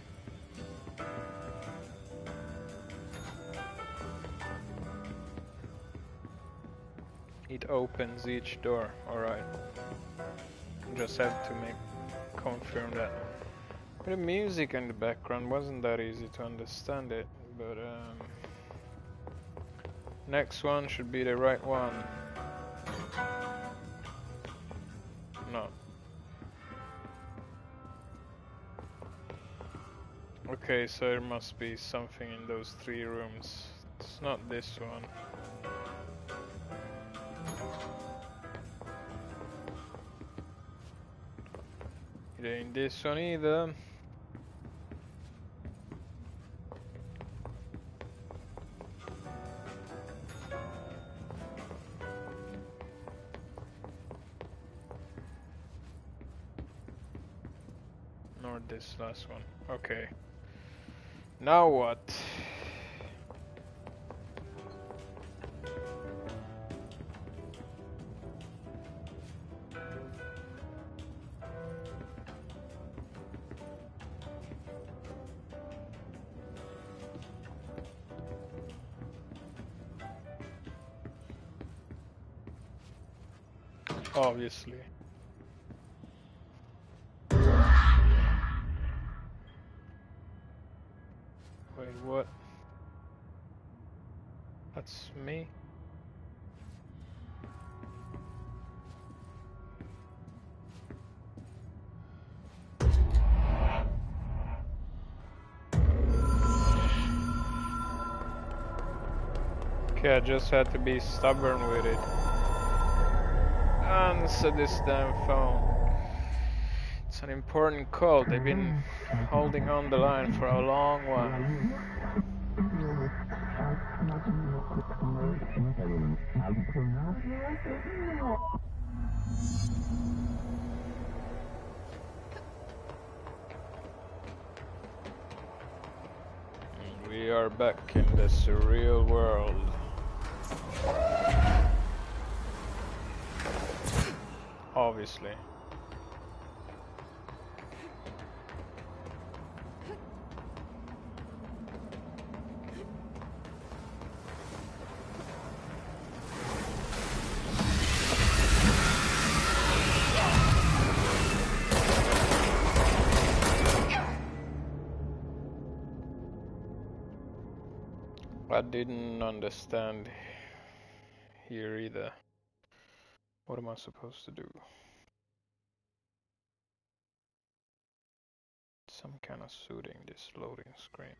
It opens each door. Alright. Just have to confirm that. But the music in the background wasn't that easy to understand it, but next one should be the right one. No. Okay, so there must be something in those 3 rooms. It's not this one. It ain't this one either. Nor this last one. Okay. Now what? Obviously. Wait, what? That's me? Okay, I just had to be stubborn with it. Answer this damn phone. It's an important call. They've been holding on the line for a long while. We are back in the surreal world. Obviously. I didn't understand here either. What am I supposed to do? Some kind of suiting this loading screen.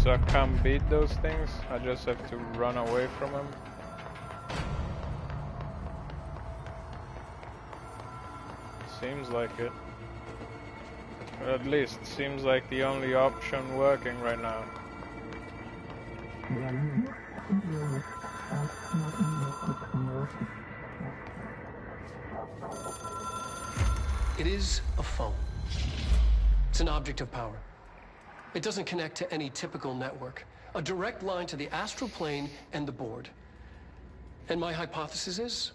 So I can't beat those things, I just have to run away from them. Seems like it. Or at least seems like the only option working right now. It is a phone. It's an object of power. It doesn't connect to any typical network. A direct line to the astral plane and the board. And my hypothesis is,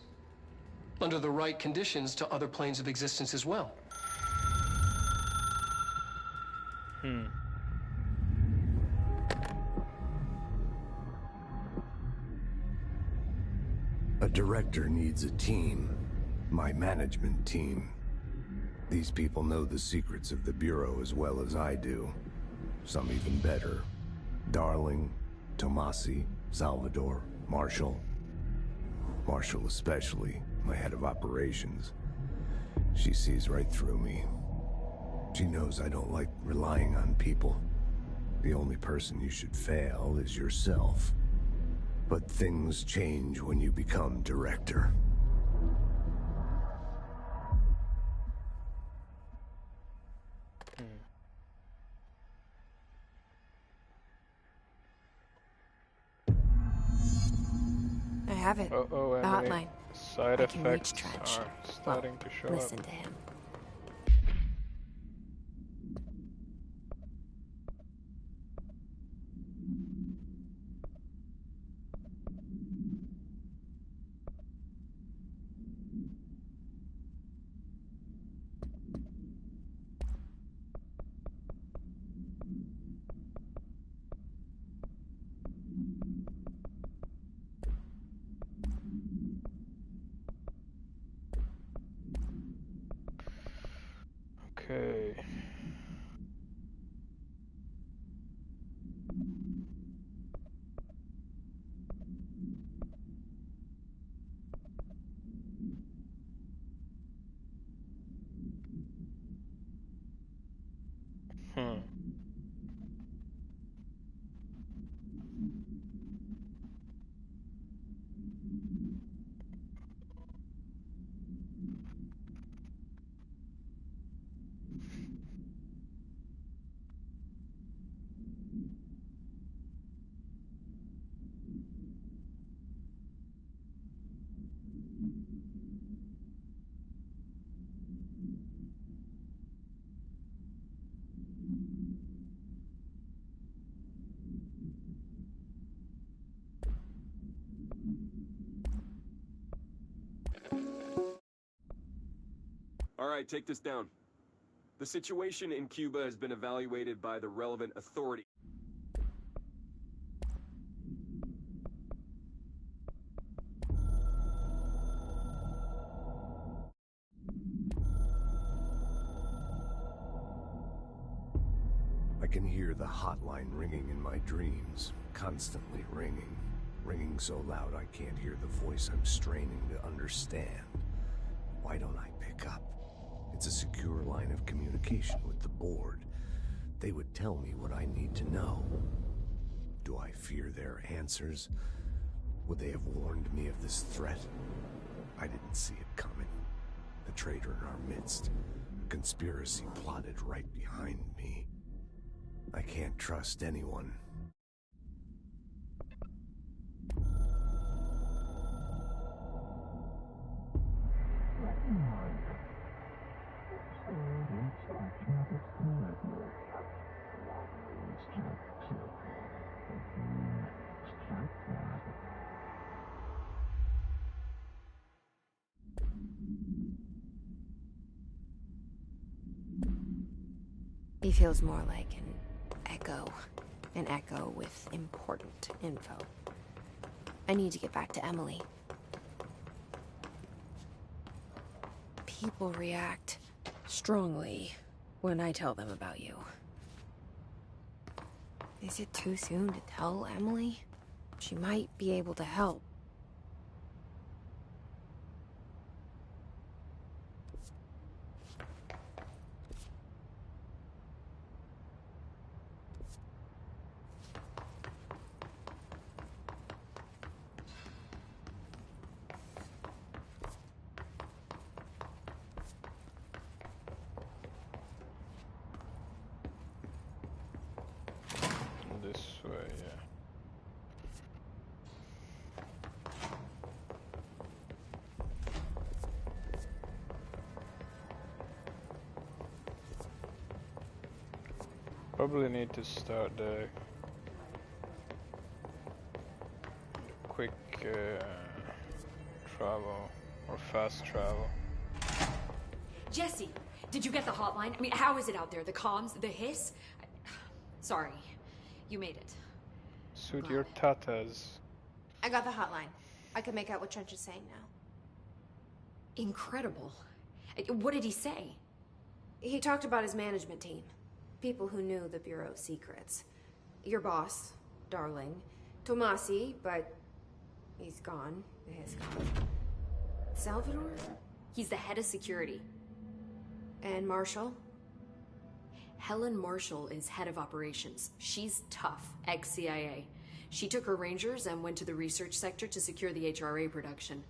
under the right conditions, to other planes of existence as well. A director needs a team. My management team. These people know the secrets of the Bureau as well as I do. Some even better. Darling, Tomasi, Salvador, Marshall. Marshall especially, my head of operations. She sees right through me. She knows I don't like relying on people. The only person you should fail is yourself. But things change when you become director. I have it. Uh-oh, The Emily. hotline. Side I can reach effects Trench. are starting to show Listen up. to him. Okay. All right, take this down. The situation in Cuba has been evaluated by the relevant authority. I can hear the hotline ringing in my dreams, constantly ringing. Ringing so loud I can't hear the voice I'm straining to understand. Why don't I pick up? It's a secure line of communication with the board. They would tell me what I need to know. Do I fear their answers? Would they have warned me of this threat? I didn't see it coming. A traitor in our midst. A conspiracy plotted right behind me. I can't trust anyone. He feels more like an echo with important info. I need to get back to Emily. People react strongly when I tell them about you. Is it too soon to tell Emily? She might be able to help. Probably need to start the quick travel or fast travel. Jesse, did you get the hotline? I mean, how is it out there? The comms, the hiss? Sorry, you made it. Suit your tatas. I got the hotline. I can make out what Trench is saying now. Incredible. What did he say? He talked about his management team. People who knew the Bureau's secrets. Your boss, Darling. Tomasi, but he's gone. The hiss gone. Salvador? He's the head of security. And Marshall? Helen Marshall is head of operations. She's tough, ex-CIA. She took her Rangers and went to the research sector to secure the HRA production.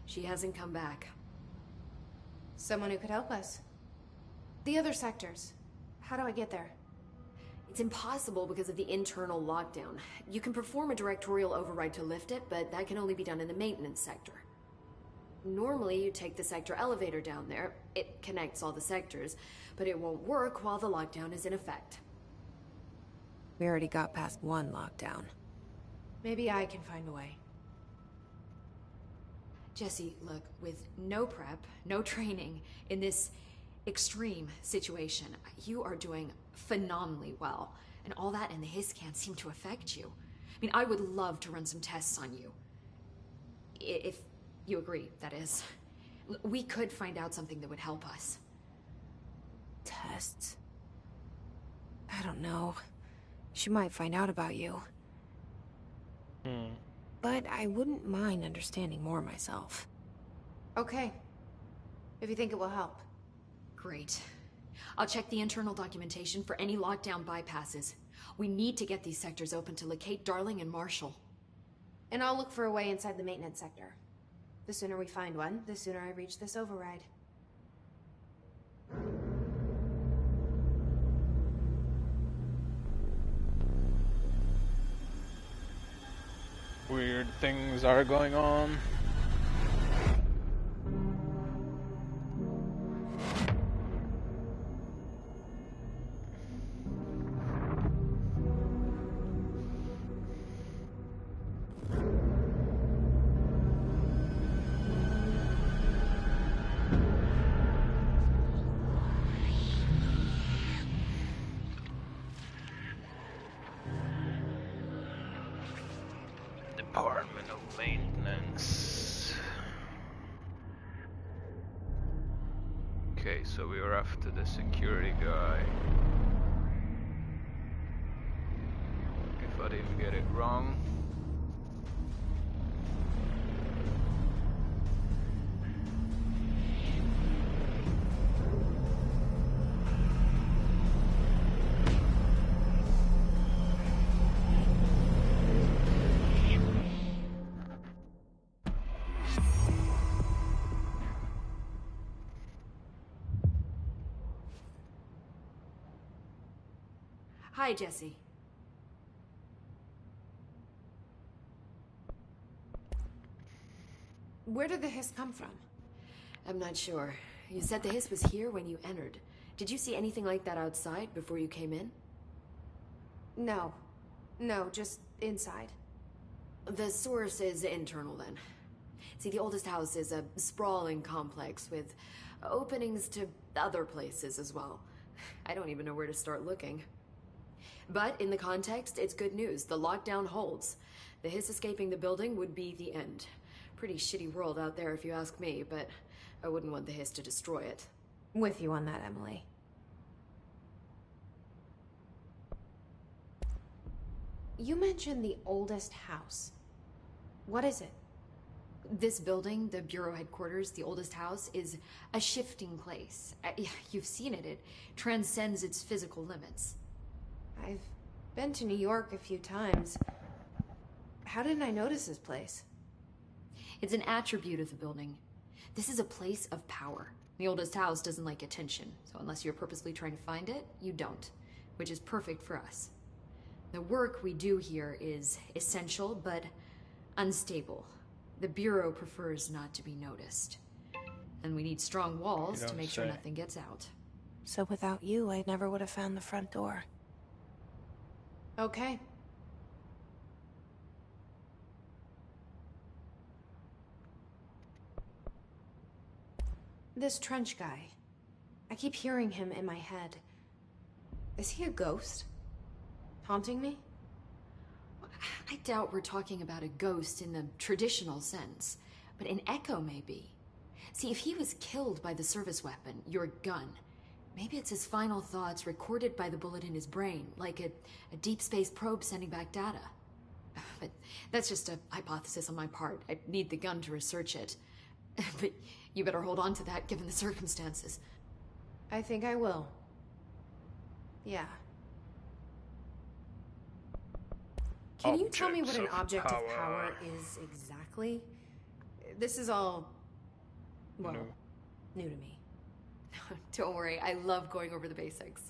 She hasn't come back. Someone who could help us. The other sectors. How do I get there? It's impossible because of the internal lockdown. You can perform a directorial override to lift it, but that can only be done in the maintenance sector. Normally, you take the sector elevator down there. It connects all the sectors, but it won't work while the lockdown is in effect. We already got past one lockdown. Maybe I can find a way. Jesse, look, with no prep, no training, in this extreme situation, you are doing phenomenally well. And all that and the hiss can't seem to affect you. I mean, I would love to run some tests on you. If you agree, that is. We could find out something that would help us. Tests? I don't know. She might find out about you. But I wouldn't mind understanding more myself. Okay. If you think it will help. Great. I'll check the internal documentation for any lockdown bypasses. We need to get these sectors open to locate Darling and Marshall. And I'll look for a way inside the maintenance sector. The sooner we find one, the sooner I reach this override. Weird things are going on. Department of Maintenance. Okay, so we are after the security guy. If I didn't get it wrong. Hi, Jesse. Where did the hiss come from? I'm not sure. You said the hiss was here when you entered. Did you see anything like that outside before you came in? No. No, just inside. The source is internal, then. See, the oldest house is a sprawling complex with openings to other places as well. I don't even know where to start looking. But in the context, it's good news. The lockdown holds. The hiss escaping the building would be the end. Pretty shitty world out there if you ask me, but I wouldn't want the hiss to destroy it. With you on that, Emily. You mentioned the oldest house. What is it? This building, the Bureau headquarters, the oldest house, is a shifting place. You've seen it. It transcends its physical limits. I've been to New York a few times. How didn't I notice this place? It's an attribute of the building. This is a place of power. The oldest house doesn't like attention, so unless you're purposely trying to find it, you don't, which is perfect for us. The work we do here is essential, but unstable. The Bureau prefers not to be noticed. And we need strong walls to make sure nothing gets out. So without you, I never would have found the front door. Okay. This Trench guy. I keep hearing him in my head. Is he a ghost? Haunting me? I doubt we're talking about a ghost in the traditional sense, but an echo maybe. See, if he was killed by the service weapon, your gun, maybe it's his final thoughts recorded by the bullet in his brain, like a deep space probe sending back data. But that's just a hypothesis on my part. I need the gun to research it. But you better hold on to that given the circumstances. I think I will. Yeah. Can you tell me what an object of power is exactly? This is all, well, new to me. Don't worry, I love going over the basics.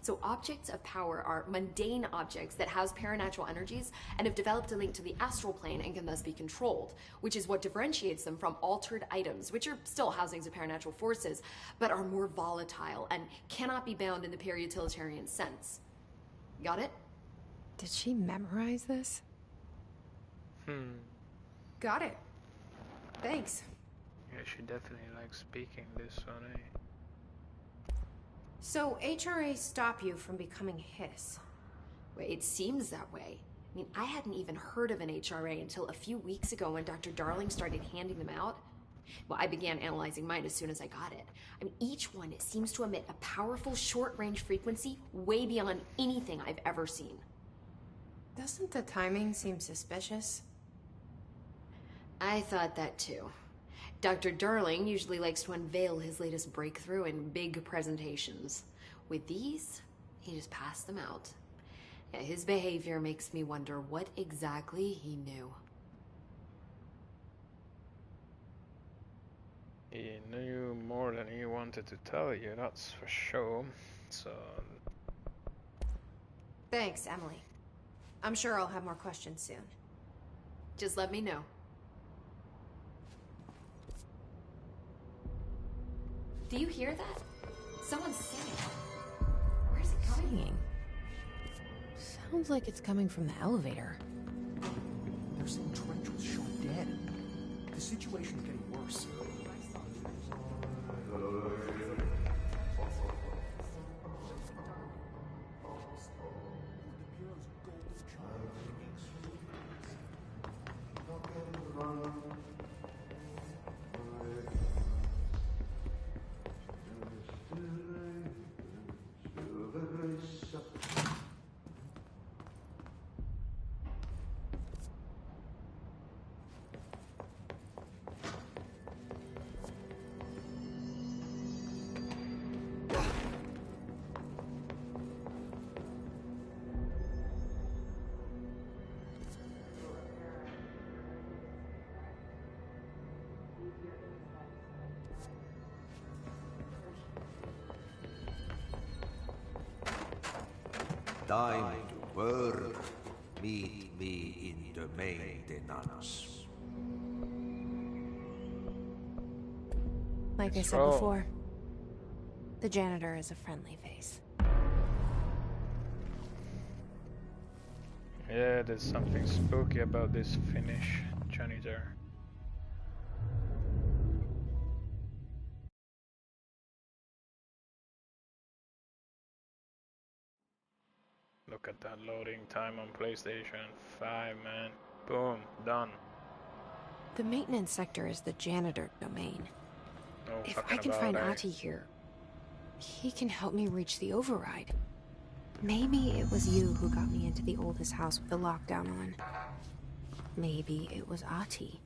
So objects of power are mundane objects that house paranatural energies and have developed a link to the astral plane and can thus be controlled, which is what differentiates them from altered items, which are still housings of paranatural forces, but are more volatile and cannot be bound in the pure utilitarian sense. Got it? Did she memorize this? Got it. Thanks. Yeah, she definitely likes speaking this one, eh? So, HRA stop you from becoming Hiss? Well, it seems that way. I mean, I hadn't even heard of an HRA until a few weeks ago when Dr. Darling started handing them out. Well, I began analyzing mine as soon as I got it. I mean, each one seems to emit a powerful short-range frequency way beyond anything I've ever seen. Doesn't the timing seem suspicious? I thought that too. Dr. Darling usually likes to unveil his latest breakthrough in big presentations. With these, he just passed them out. Yeah, his behavior makes me wonder what exactly he knew. He knew more than he wanted to tell you, that's for sure. So... Thanks, Emily. I'm sure I'll have more questions soon. Just let me know. Do you hear that? Someone's singing. Where's it coming? Sounds like it's coming from the elevator. They're saying Trench was shot dead. The situation's getting worse. Time to work. Meet me in the maintenance. Like I said before, the janitor is a friendly face. Yeah, there's something spooky about this Finnish janitor. Look at that loading time on PlayStation 5, man. Boom, done. The maintenance sector is the janitor domain. No if fucking I can about find it. Ahti here, he can help me reach the override. Maybe it was you who got me into the oldest house with the lockdown on. Maybe it was Ahti.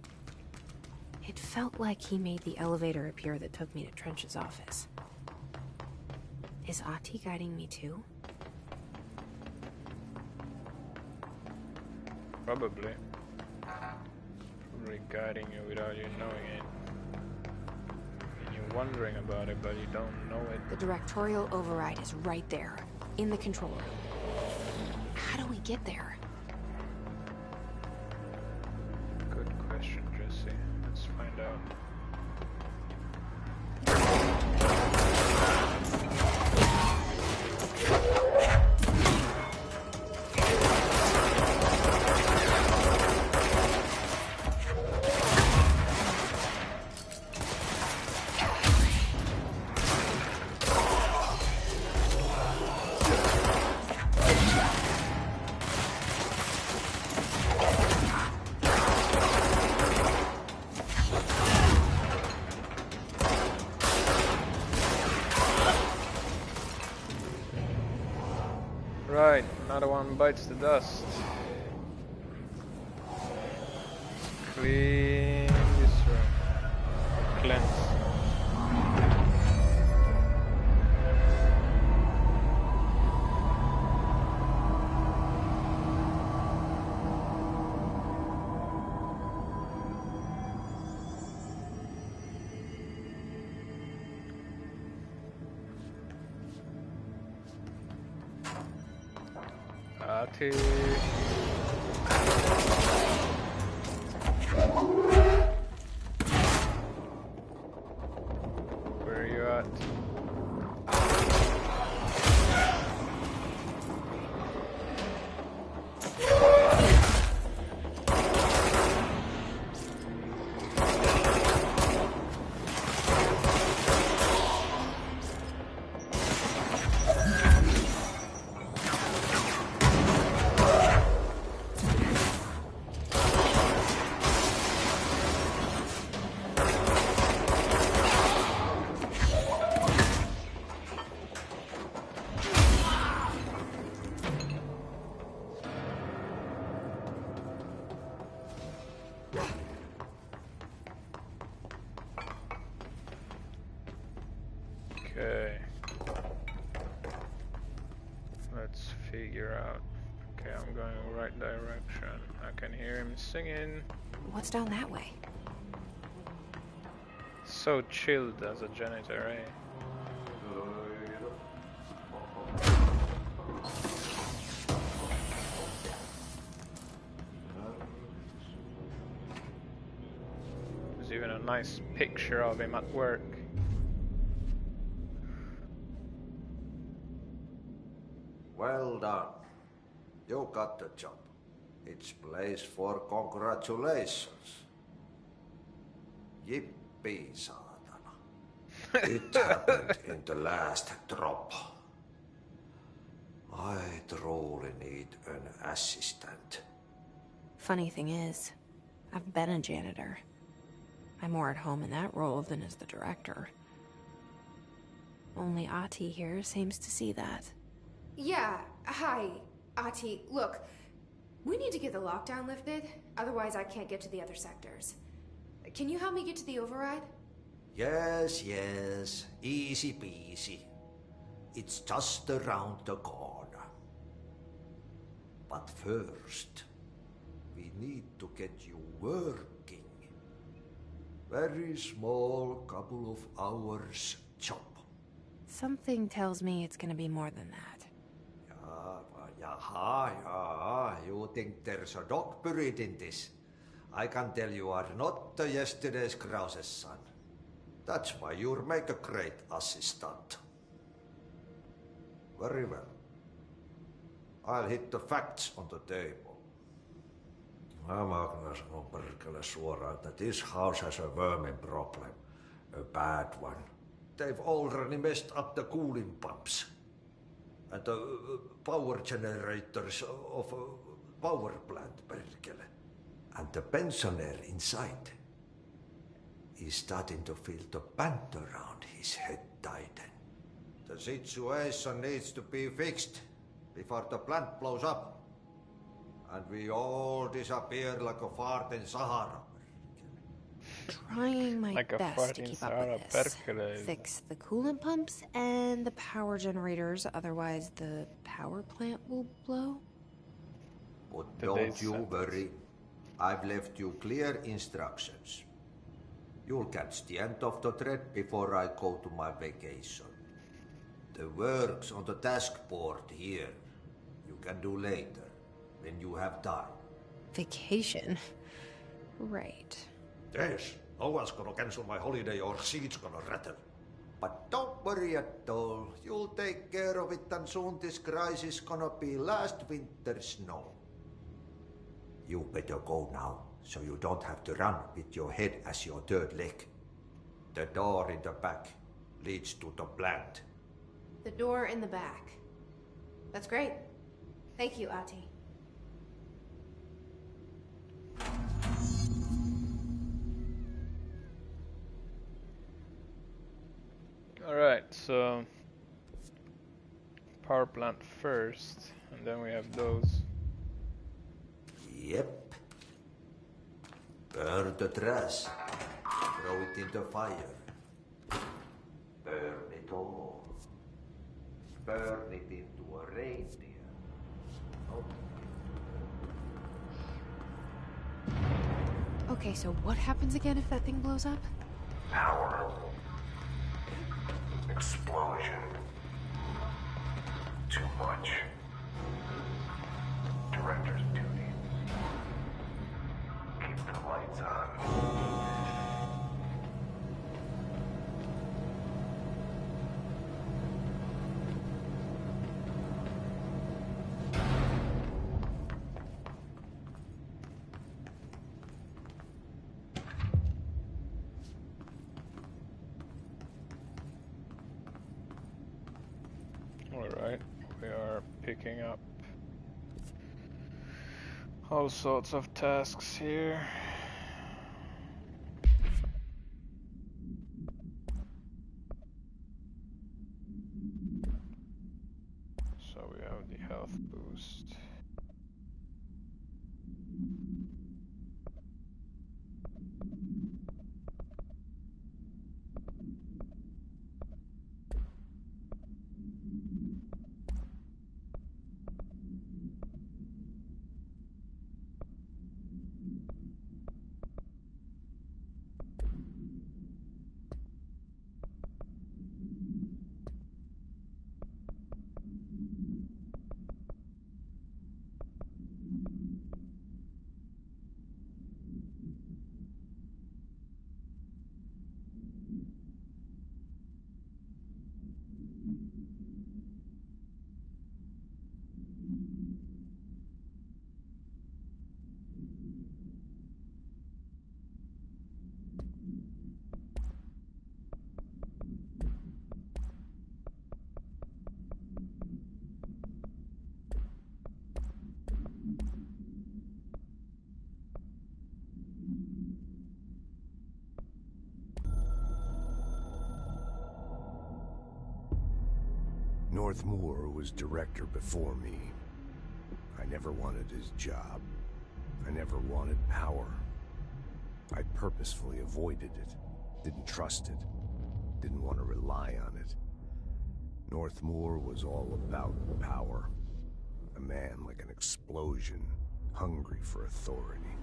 It felt like he made the elevator appear that took me to Trench's office. Is Ahti guiding me too? Probably. Probably guiding you without you knowing it. And you're wondering about it, but you don't know it. The directorial override is right there, in the control room. How do we get there? Good question, Jesse. Let's find out. Right, another one bites the dust. Clean this room. Cleanse. Where are you at? Okay. Let's figure out. Okay, I'm going the right direction. I can hear him singing. What's down that way? So chilled as a janitor, eh? There's even a nice picture of him at work. Well done. You got the job. It's place for congratulations. Yippee, saatana. It happened in the last drop. I truly need an assistant. Funny thing is, I've been a janitor. I'm more at home in that role than as the director. Only Ahti here seems to see that. Yeah, hi, Ahti. Look, we need to get the lockdown lifted, otherwise I can't get to the other sectors. Can you help me get to the override? Yes, easy peasy. It's just around the corner. But first, we need to get you working. Very small, couple of hours job. Something tells me it's gonna be more than that. Yeah, you think there's a dog buried in this? I can tell you are not yesterday's Krause's son. That's why you'll make a great assistant. Very well. I'll hit the facts on the table. Mä kyllä sanon perkele suoraan, that this house has a vermin problem. A bad one. They've already messed up the cooling pumps. And the power generators of a power plant, perkele. And the pensioner inside is starting to feel the band around his head tighten. The situation needs to be fixed before the plant blows up. And we all disappear like a fart in Sahara. Trying my Like a best fart to in keep up Sahara, with this. perkele. Fix the coolant pumps and the power generators, otherwise the power plant will blow. But don't you worry. I've left you clear instructions. You'll catch the end of the thread before I go to my vacation. The work's on the task board here. You can do later, when you have time. Vacation? Right. Yes, no one's gonna cancel my holiday or seat's gonna rattle. But don't worry at all. You'll take care of it and soon this crisis gonna be last winter's snow. You better go now, so you don't have to run with your head as your third leg. The door in the back leads to the plant. The door in the back. That's great. Thank you, Ahti. Alright, so power plant first, and then we have those. Yep. Burn the trash. Throw it into fire. Burn it all. Burn it into a reindeer. Okay, so what happens again if that thing blows up? Power. Explosion. Too much. Director's duty. Keep the lights on. Alright, we are picking up all sorts of tasks here. So we have the health boost. Northmoor was director before me. I never wanted his job. I never wanted power. I purposefully avoided it, didn't trust it, didn't want to rely on it. Northmoor was all about power. A man like an explosion, hungry for authority,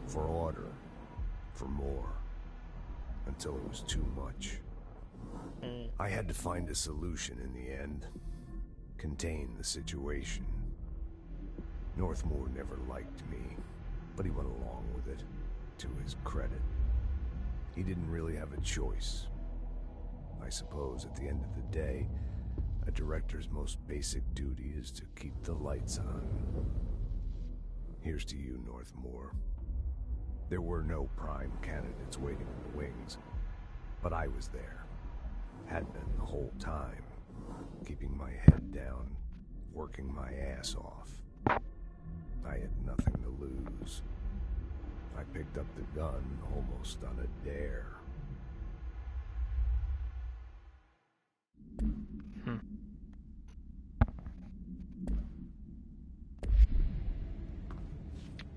for order, for more, until it was too much. I had to find a solution in the end. Contain the situation. Northmoor never liked me, but he went along with it, to his credit. He didn't really have a choice. I suppose at the end of the day, a director's most basic duty is to keep the lights on. Here's to you, Northmoor. There were no prime candidates waiting in the wings, but I was there. Had been the whole time, keeping my head down, working my ass off. I had nothing to lose. I picked up the gun almost on a dare.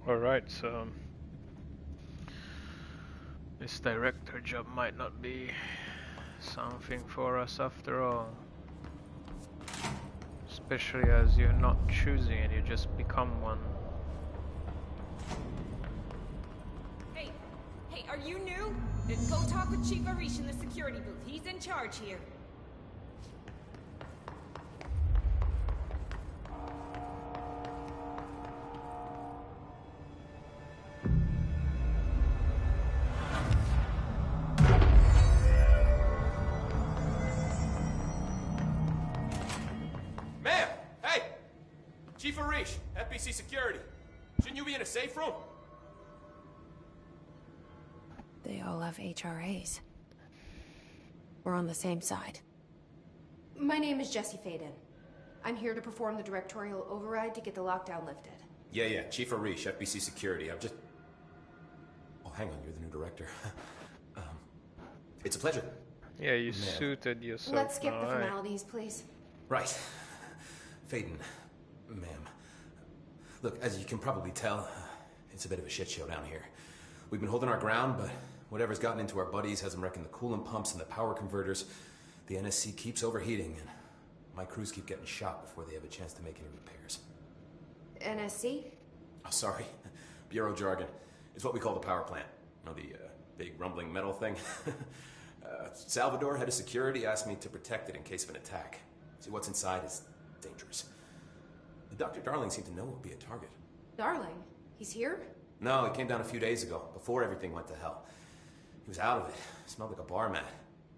Alright, so this director job might not be something for us after all. Especially as you're not choosing it, you just become one. Hey, are you new? Go talk with Chief Arish in the security booth. He's in charge here. Chief Arish, FBC Security. Shouldn't you be in a safe room? They all have HRAs. We're on the same side. My name is Jesse Faden. I'm here to perform the directorial override to get the lockdown lifted. Yeah, Chief Arish, FBC Security. I'm just... Oh, hang on, you're the new director. It's a pleasure. Yeah, you suited yourself. Let's skip now, the formalities, please. Right. Faden, ma'am. Look, as you can probably tell, it's a bit of a shit show down here. We've been holding our ground, but whatever's gotten into our buddies has them wrecking the coolant pumps and the power converters. The NSC keeps overheating, and my crews keep getting shot before they have a chance to make any repairs. NSC? Oh, sorry. Bureau jargon. It's what we call the power plant. You know, the big rumbling metal thing? Salvador, head of security, asked me to protect it in case of an attack. See, what's inside is dangerous. Dr. Darling seemed to know it would be a target. Darling? He's here? No, he came down a few days ago, before everything went to hell. He was out of it. Smelled like a bar mat.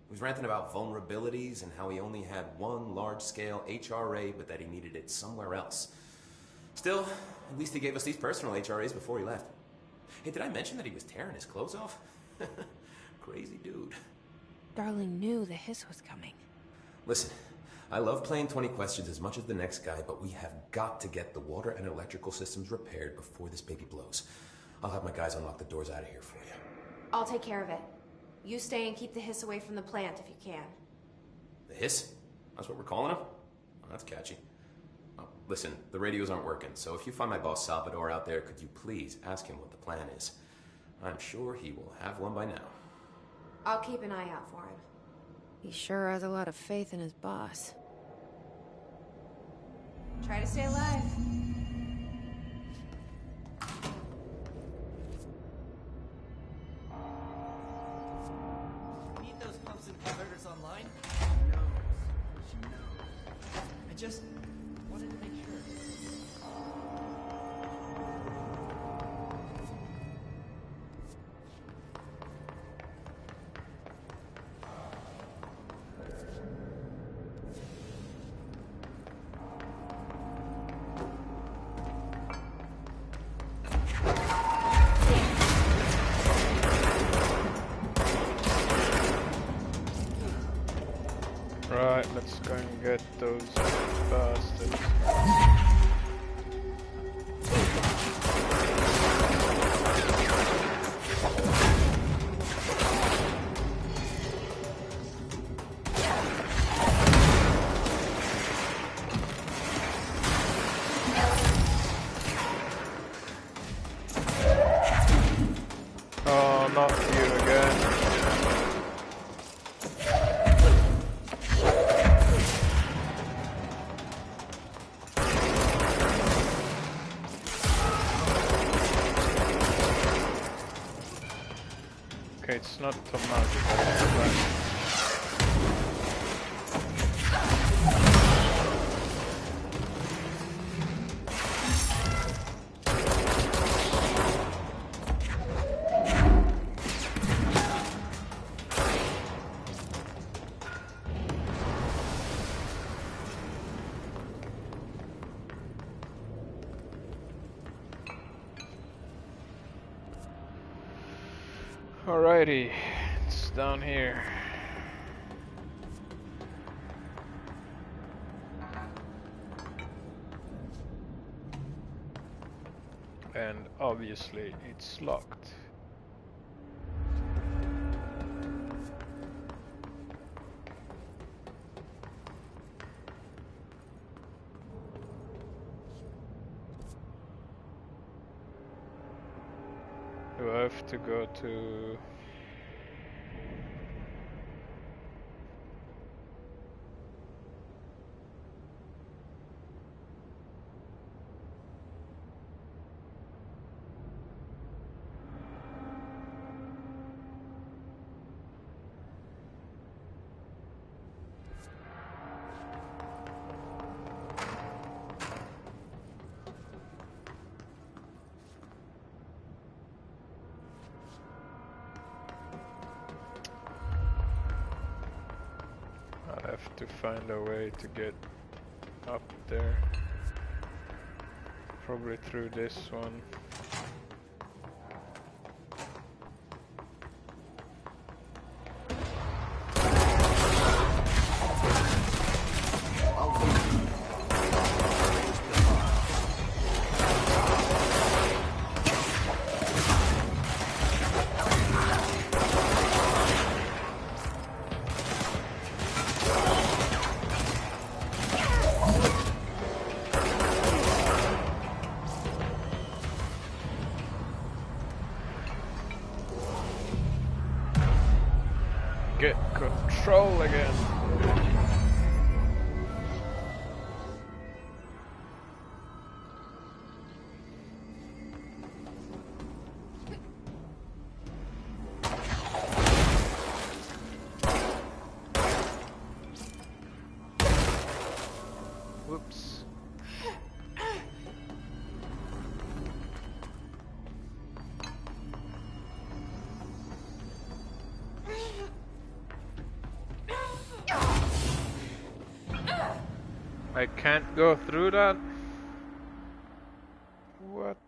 He was ranting about vulnerabilities and how he only had one large-scale HRA, but that he needed it somewhere else. Still, at least he gave us these personal HRAs before he left. Hey, did I mention that he was tearing his clothes off? Crazy dude. Darling knew the hiss was coming. Listen, I love playing 20 questions as much as the next guy, but we have got to get the water and electrical systems repaired before this baby blows. I'll have my guys unlock the doors out of here for you. I'll take care of it. You stay and keep the hiss away from the plant if you can. The hiss? That's what we're calling him? Oh, that's catchy. Oh, listen, the radios aren't working, so if you find my boss Salvador out there, could you please ask him what the plan is? I'm sure he will have one by now. I'll keep an eye out for him. He sure has a lot of faith in his boss. Try to stay alive. Need those pumps and converters online? She knows. She knows. I just wanted to make sure. Right, let's go and get those bastards. Oh, not you again. Okay, it's not tomato, it's alrighty, it's down here. And obviously it's locked. Do I have to go to... I have to find a way to get up there. Probably through this one. control again. Whoops. I can't go through that? What?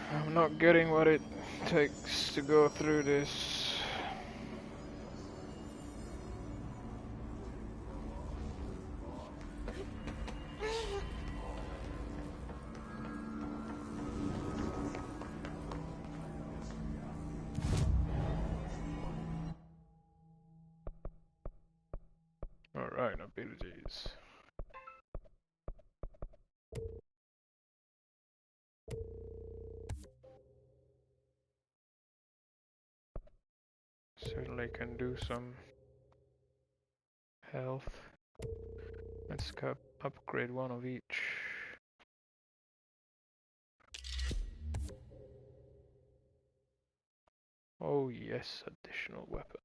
I'm not getting what it takes to go through this. Alright, abilities. Certainly can do some health. Let's upgrade one of each. Oh yes, additional weapon.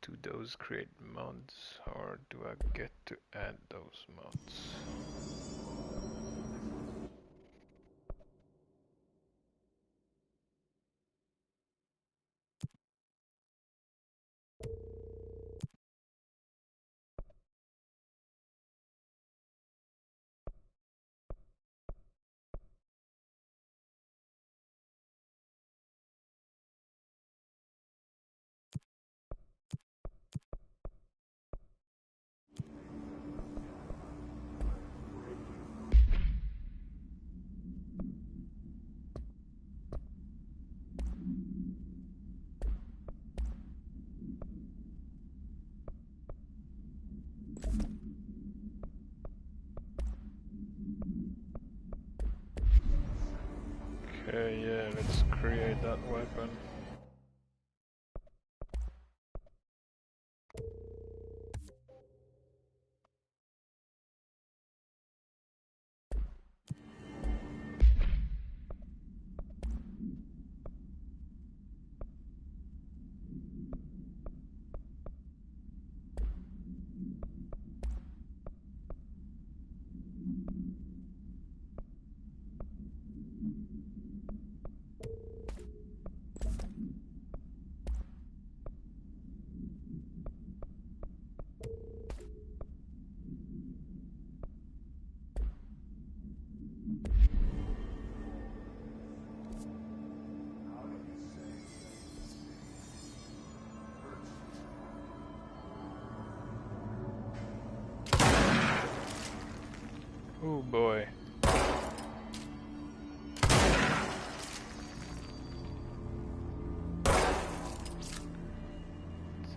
Do those create mods, or do I get to add those mods? Okay, yeah, let's create that weapon. Oh boy.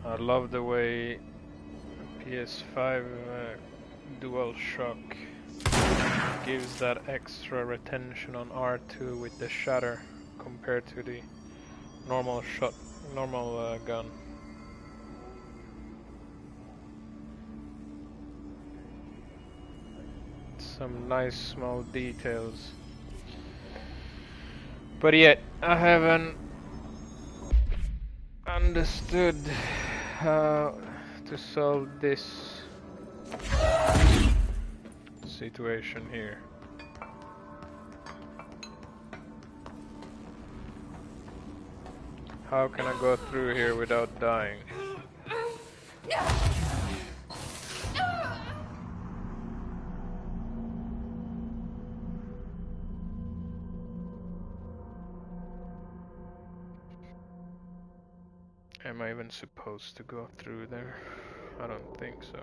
I love the way PS5 DualShock gives that extra retention on R2 with the shutter compared to the normal gun. Some nice small details. But yet, I haven't understood how to solve this situation here. How can I go through here without dying? Am I even supposed to go through there? I don't think so.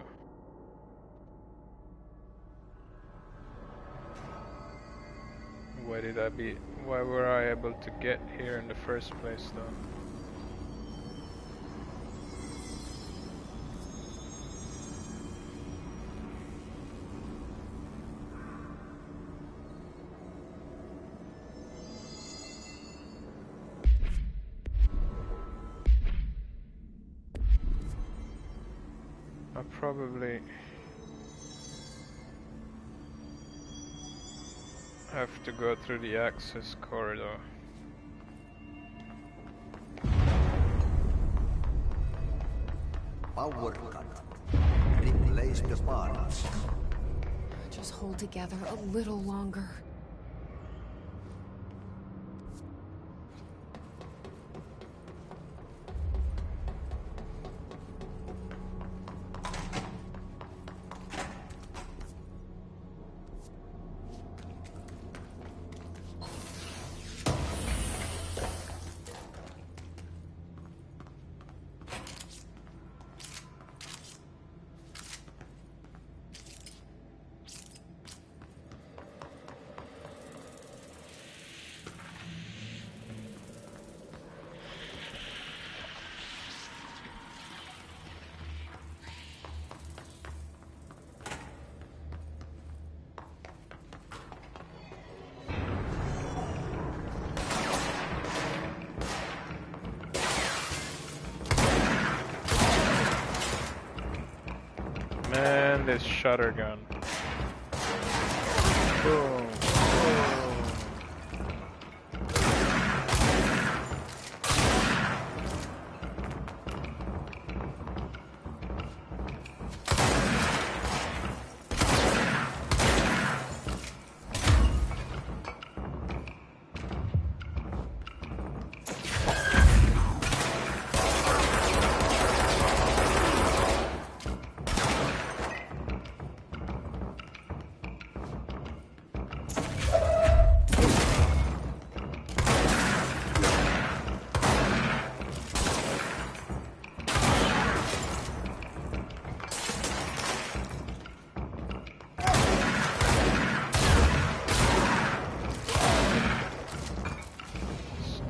Why were I able to get here in the first place though? I probably have to go through the access corridor. Power cut. Replace the parts. Just hold together a little longer. Man, this shutter gun. Boom.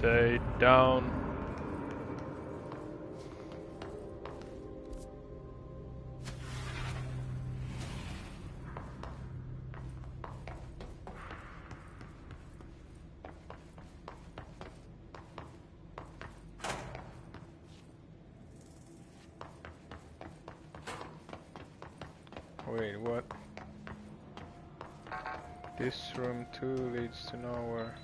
Stay down. Wait, what? This room too leads to nowhere.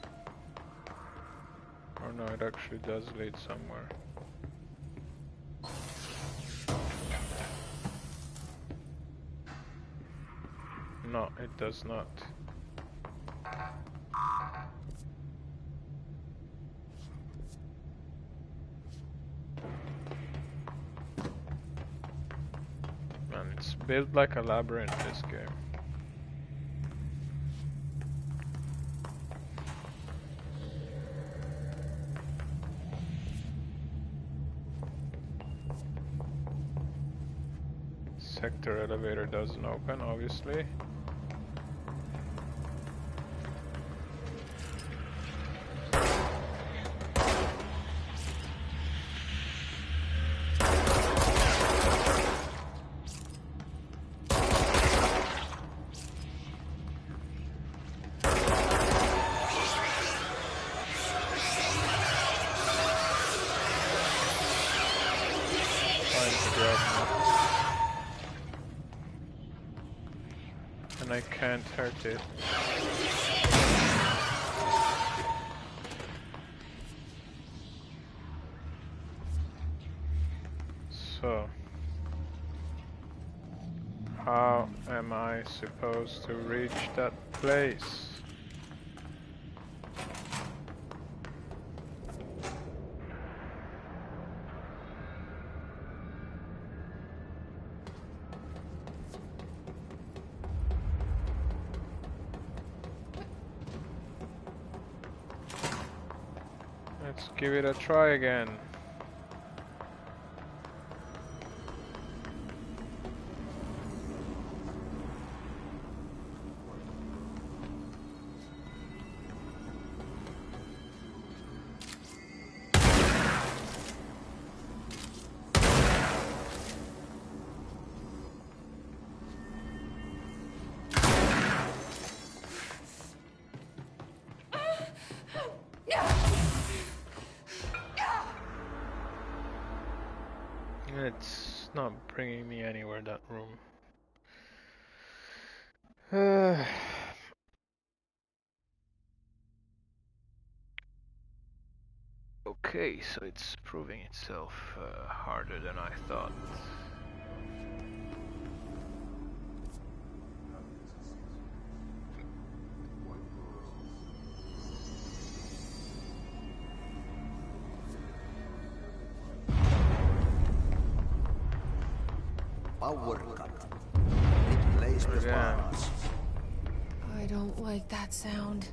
Or no, it actually does lead somewhere. No, it does not. Man, it's built like a labyrinth, this game. Sector elevator doesn't open, obviously. And I can't hurt it. So, how am I supposed to reach that place? Let's give it a try again. It's not bringing me anywhere, that room. Okay, so it's proving itself harder than I thought. Power cut. Replace the bars. I don't like that sound.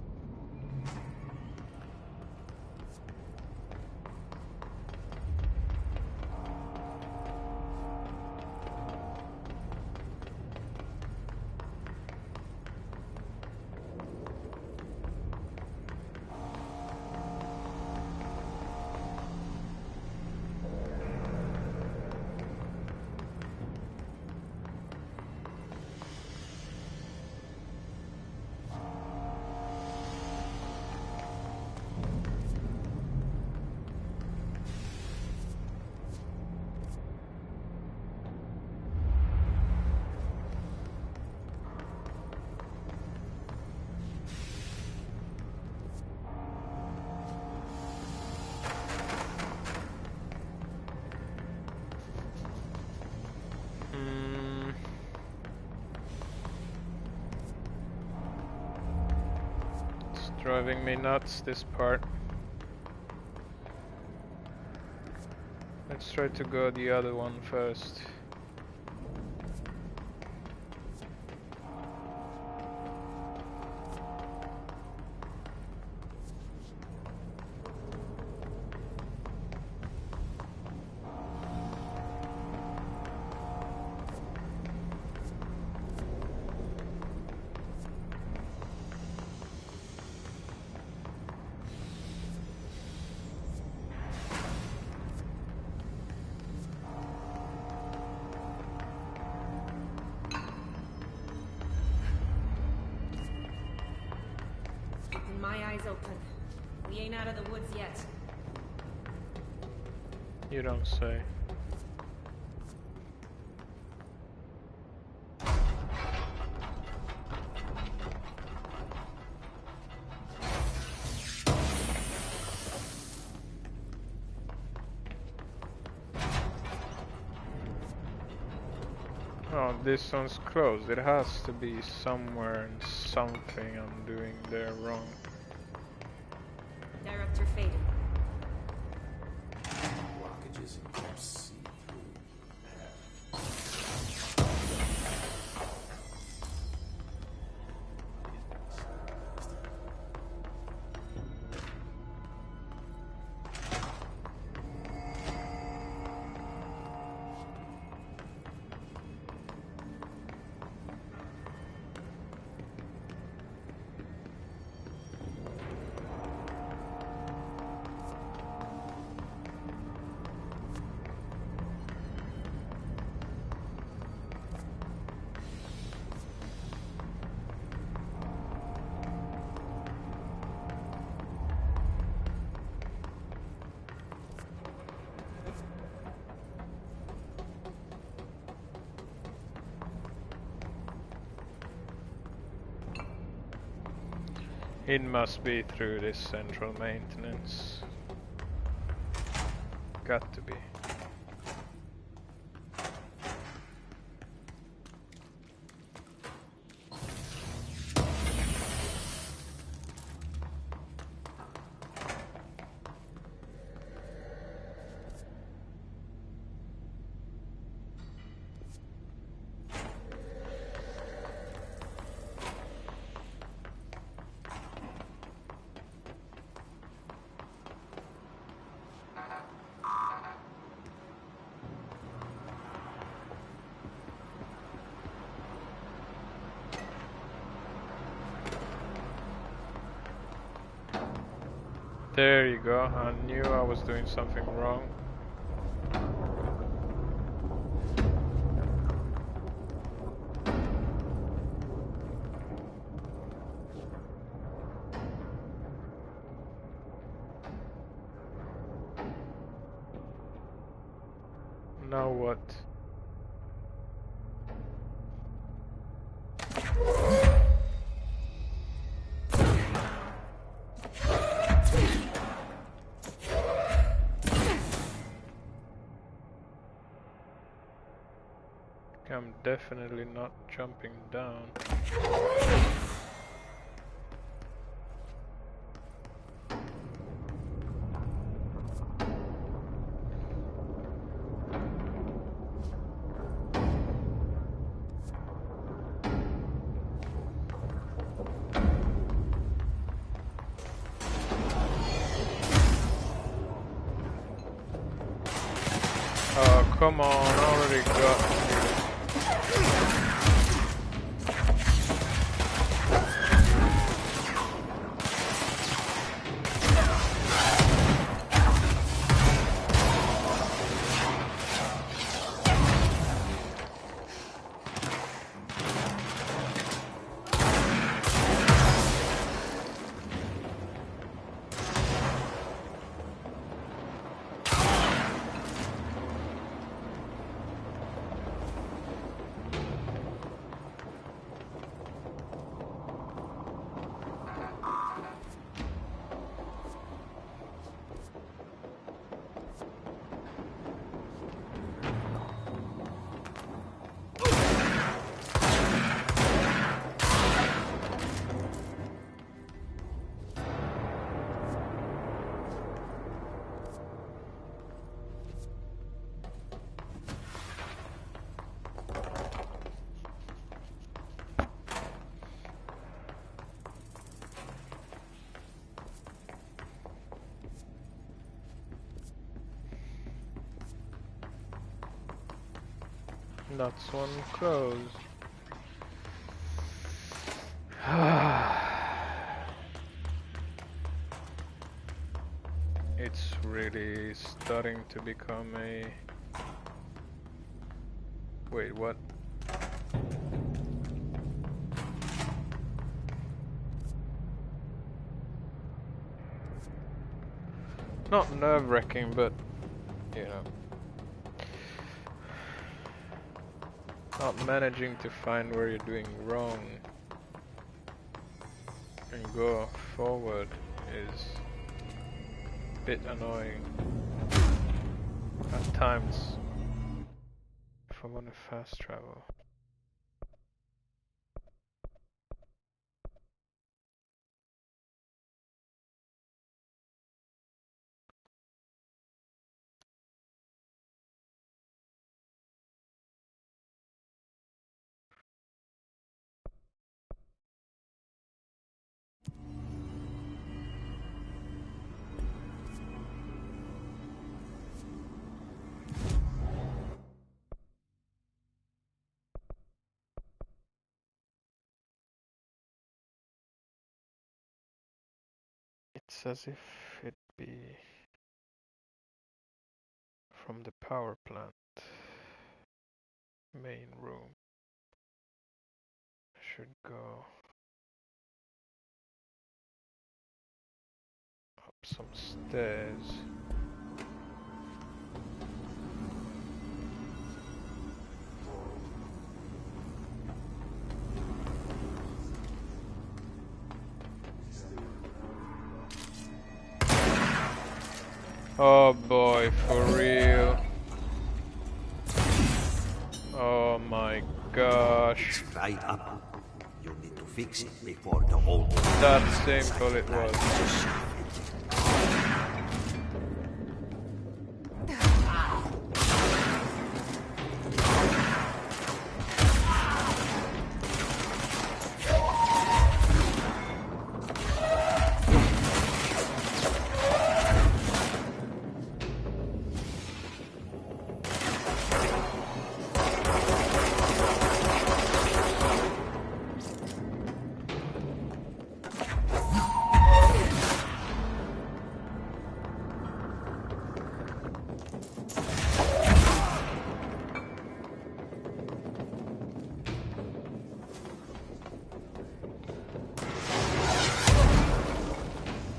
Driving me nuts, this part. Let's try to go the other one first. Open. We ain't out of the woods yet. You don't say. Oh, this one's closed. It has to be somewhere and something I'm doing there wrong. Director faded. Blockages and gaps. It must be through this central maintenance. Got to be. There you go, I knew I was doing something wrong. Now what? I'm definitely not jumping down. Oh, come on, I already got you. That's one closed. It's really starting to become a... Wait, what? Not nerve-wracking, but, you know, not managing to find where you're doing wrong and go forward is a bit annoying at times if I want to fast travel. It's as if it be from the power plant main room. Should go up some stairs. Oh boy, for real. Oh my gosh. It's dried up. You need to fix it before the old... That simple it was.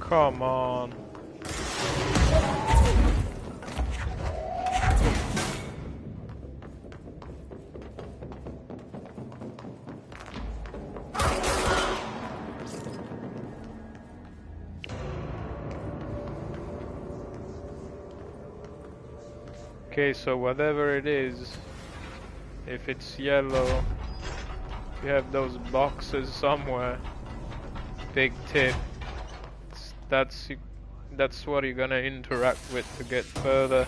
Come on. Okay, so whatever it is, if it's yellow, you have those boxes somewhere. Big tip. That's what you're gonna interact with to get further.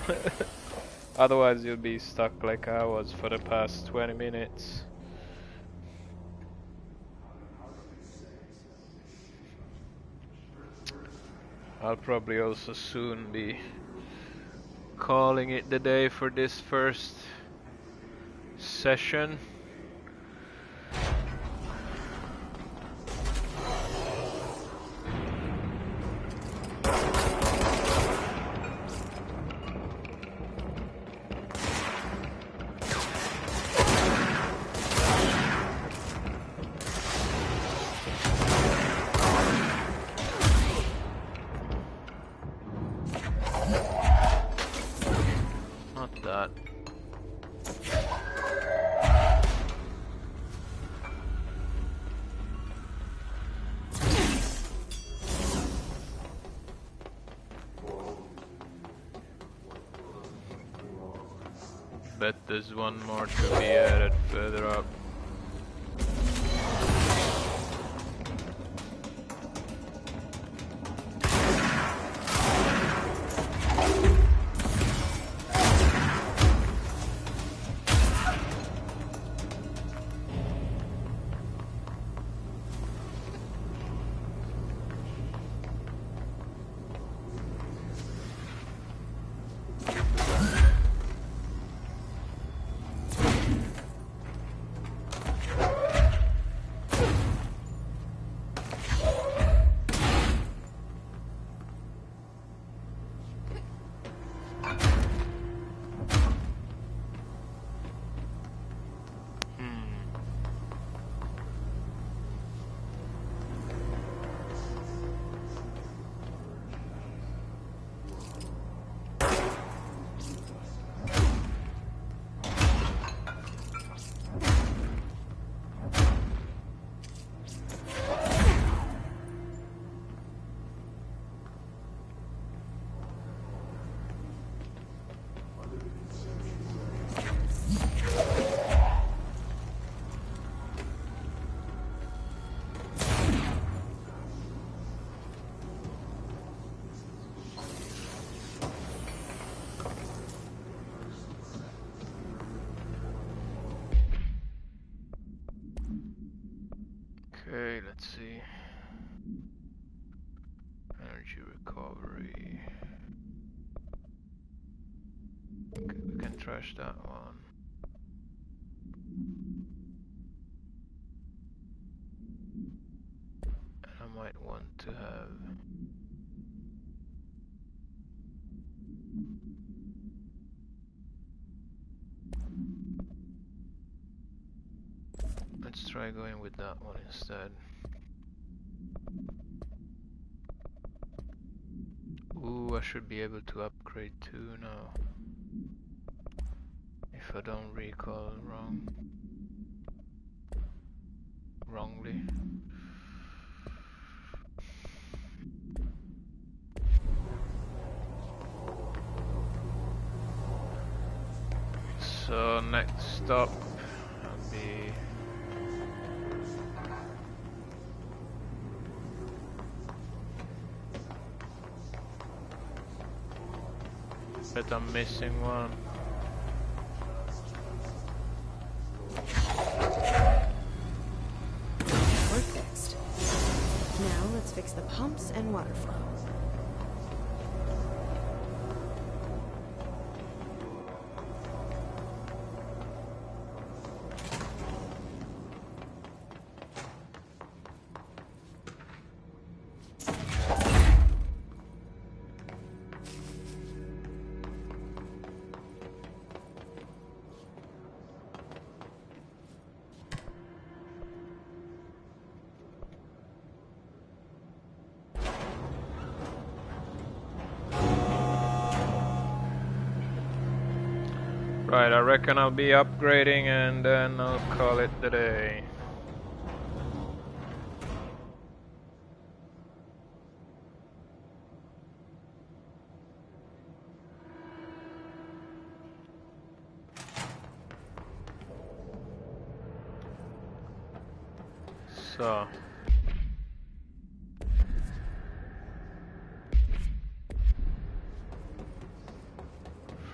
Otherwise you'll be stuck like I was for the past 20 minutes. I'll probably also soon be calling it the day for this first session. Bet there's one more to be added further up. Okay, let's see. Energy recovery. Okay, we can trash that one. And I might want to have... Let's try going with that one instead. Ooh, I should be able to upgrade too now. If I don't recall wrongly. So next stop will be but I'm missing one. We're fixed. Now let's fix the pumps and water flow. Right, I reckon I'll be upgrading and then I'll call it the day. So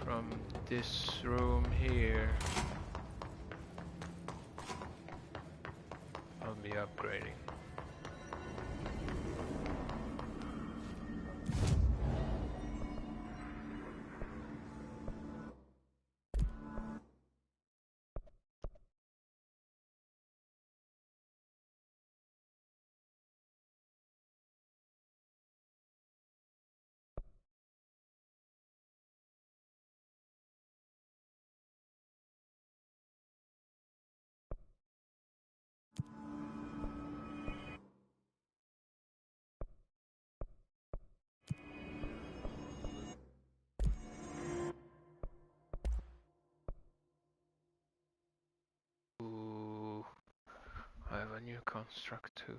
from this room here I'll be upgrading. Ooh, I have a new construct too.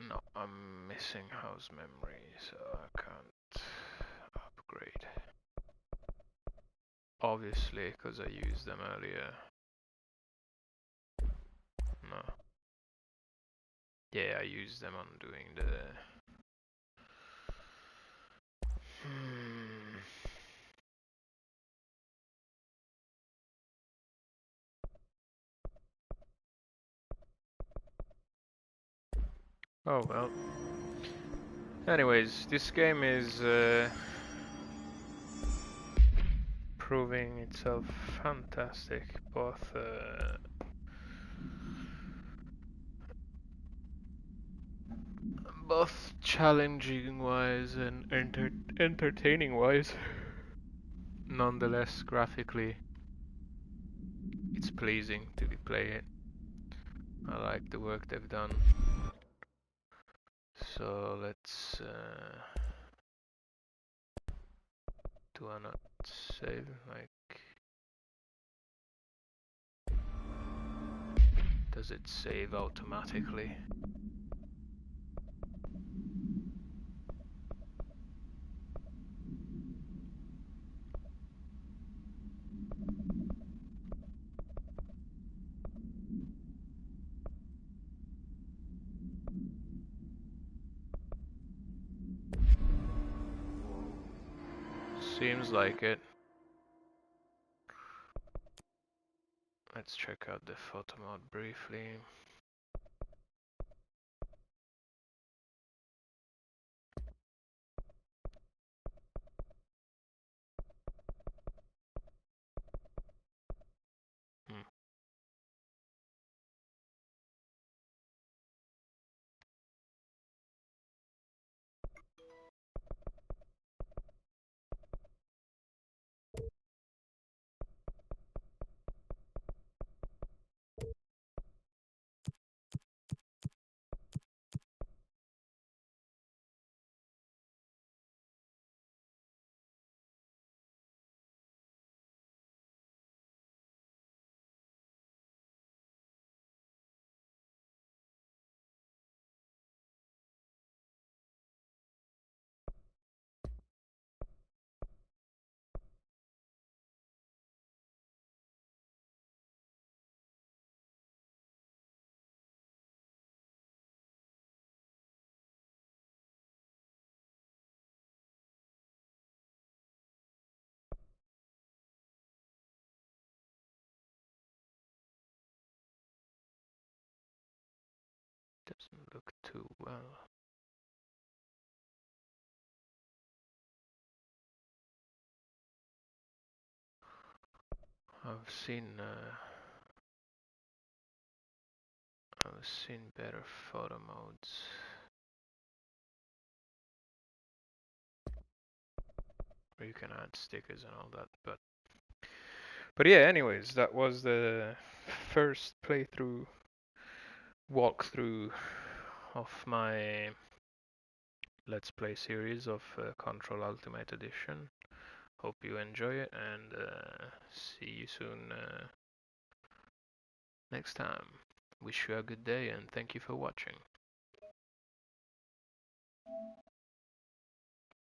No, I'm missing house memory, so I can't upgrade. Obviously, because I used them earlier. No. Yeah, I used them on doing the... Oh well. Anyways, this game is proving itself fantastic, both challenging wise and entertaining wise. Nonetheless, graphically, it's pleasing to play it. I like the work they've done. So let's do I not save? Like, does it save automatically? Seems like it. Let's check out the photo mode briefly. well. I've seen better photo modes. Where you can add stickers and all that, but yeah. Anyways, that was the first walkthrough of my Let's Play series of Control Ultimate Edition. Hope you enjoy it, and see you soon next time. Wish you a good day, and thank you for watching.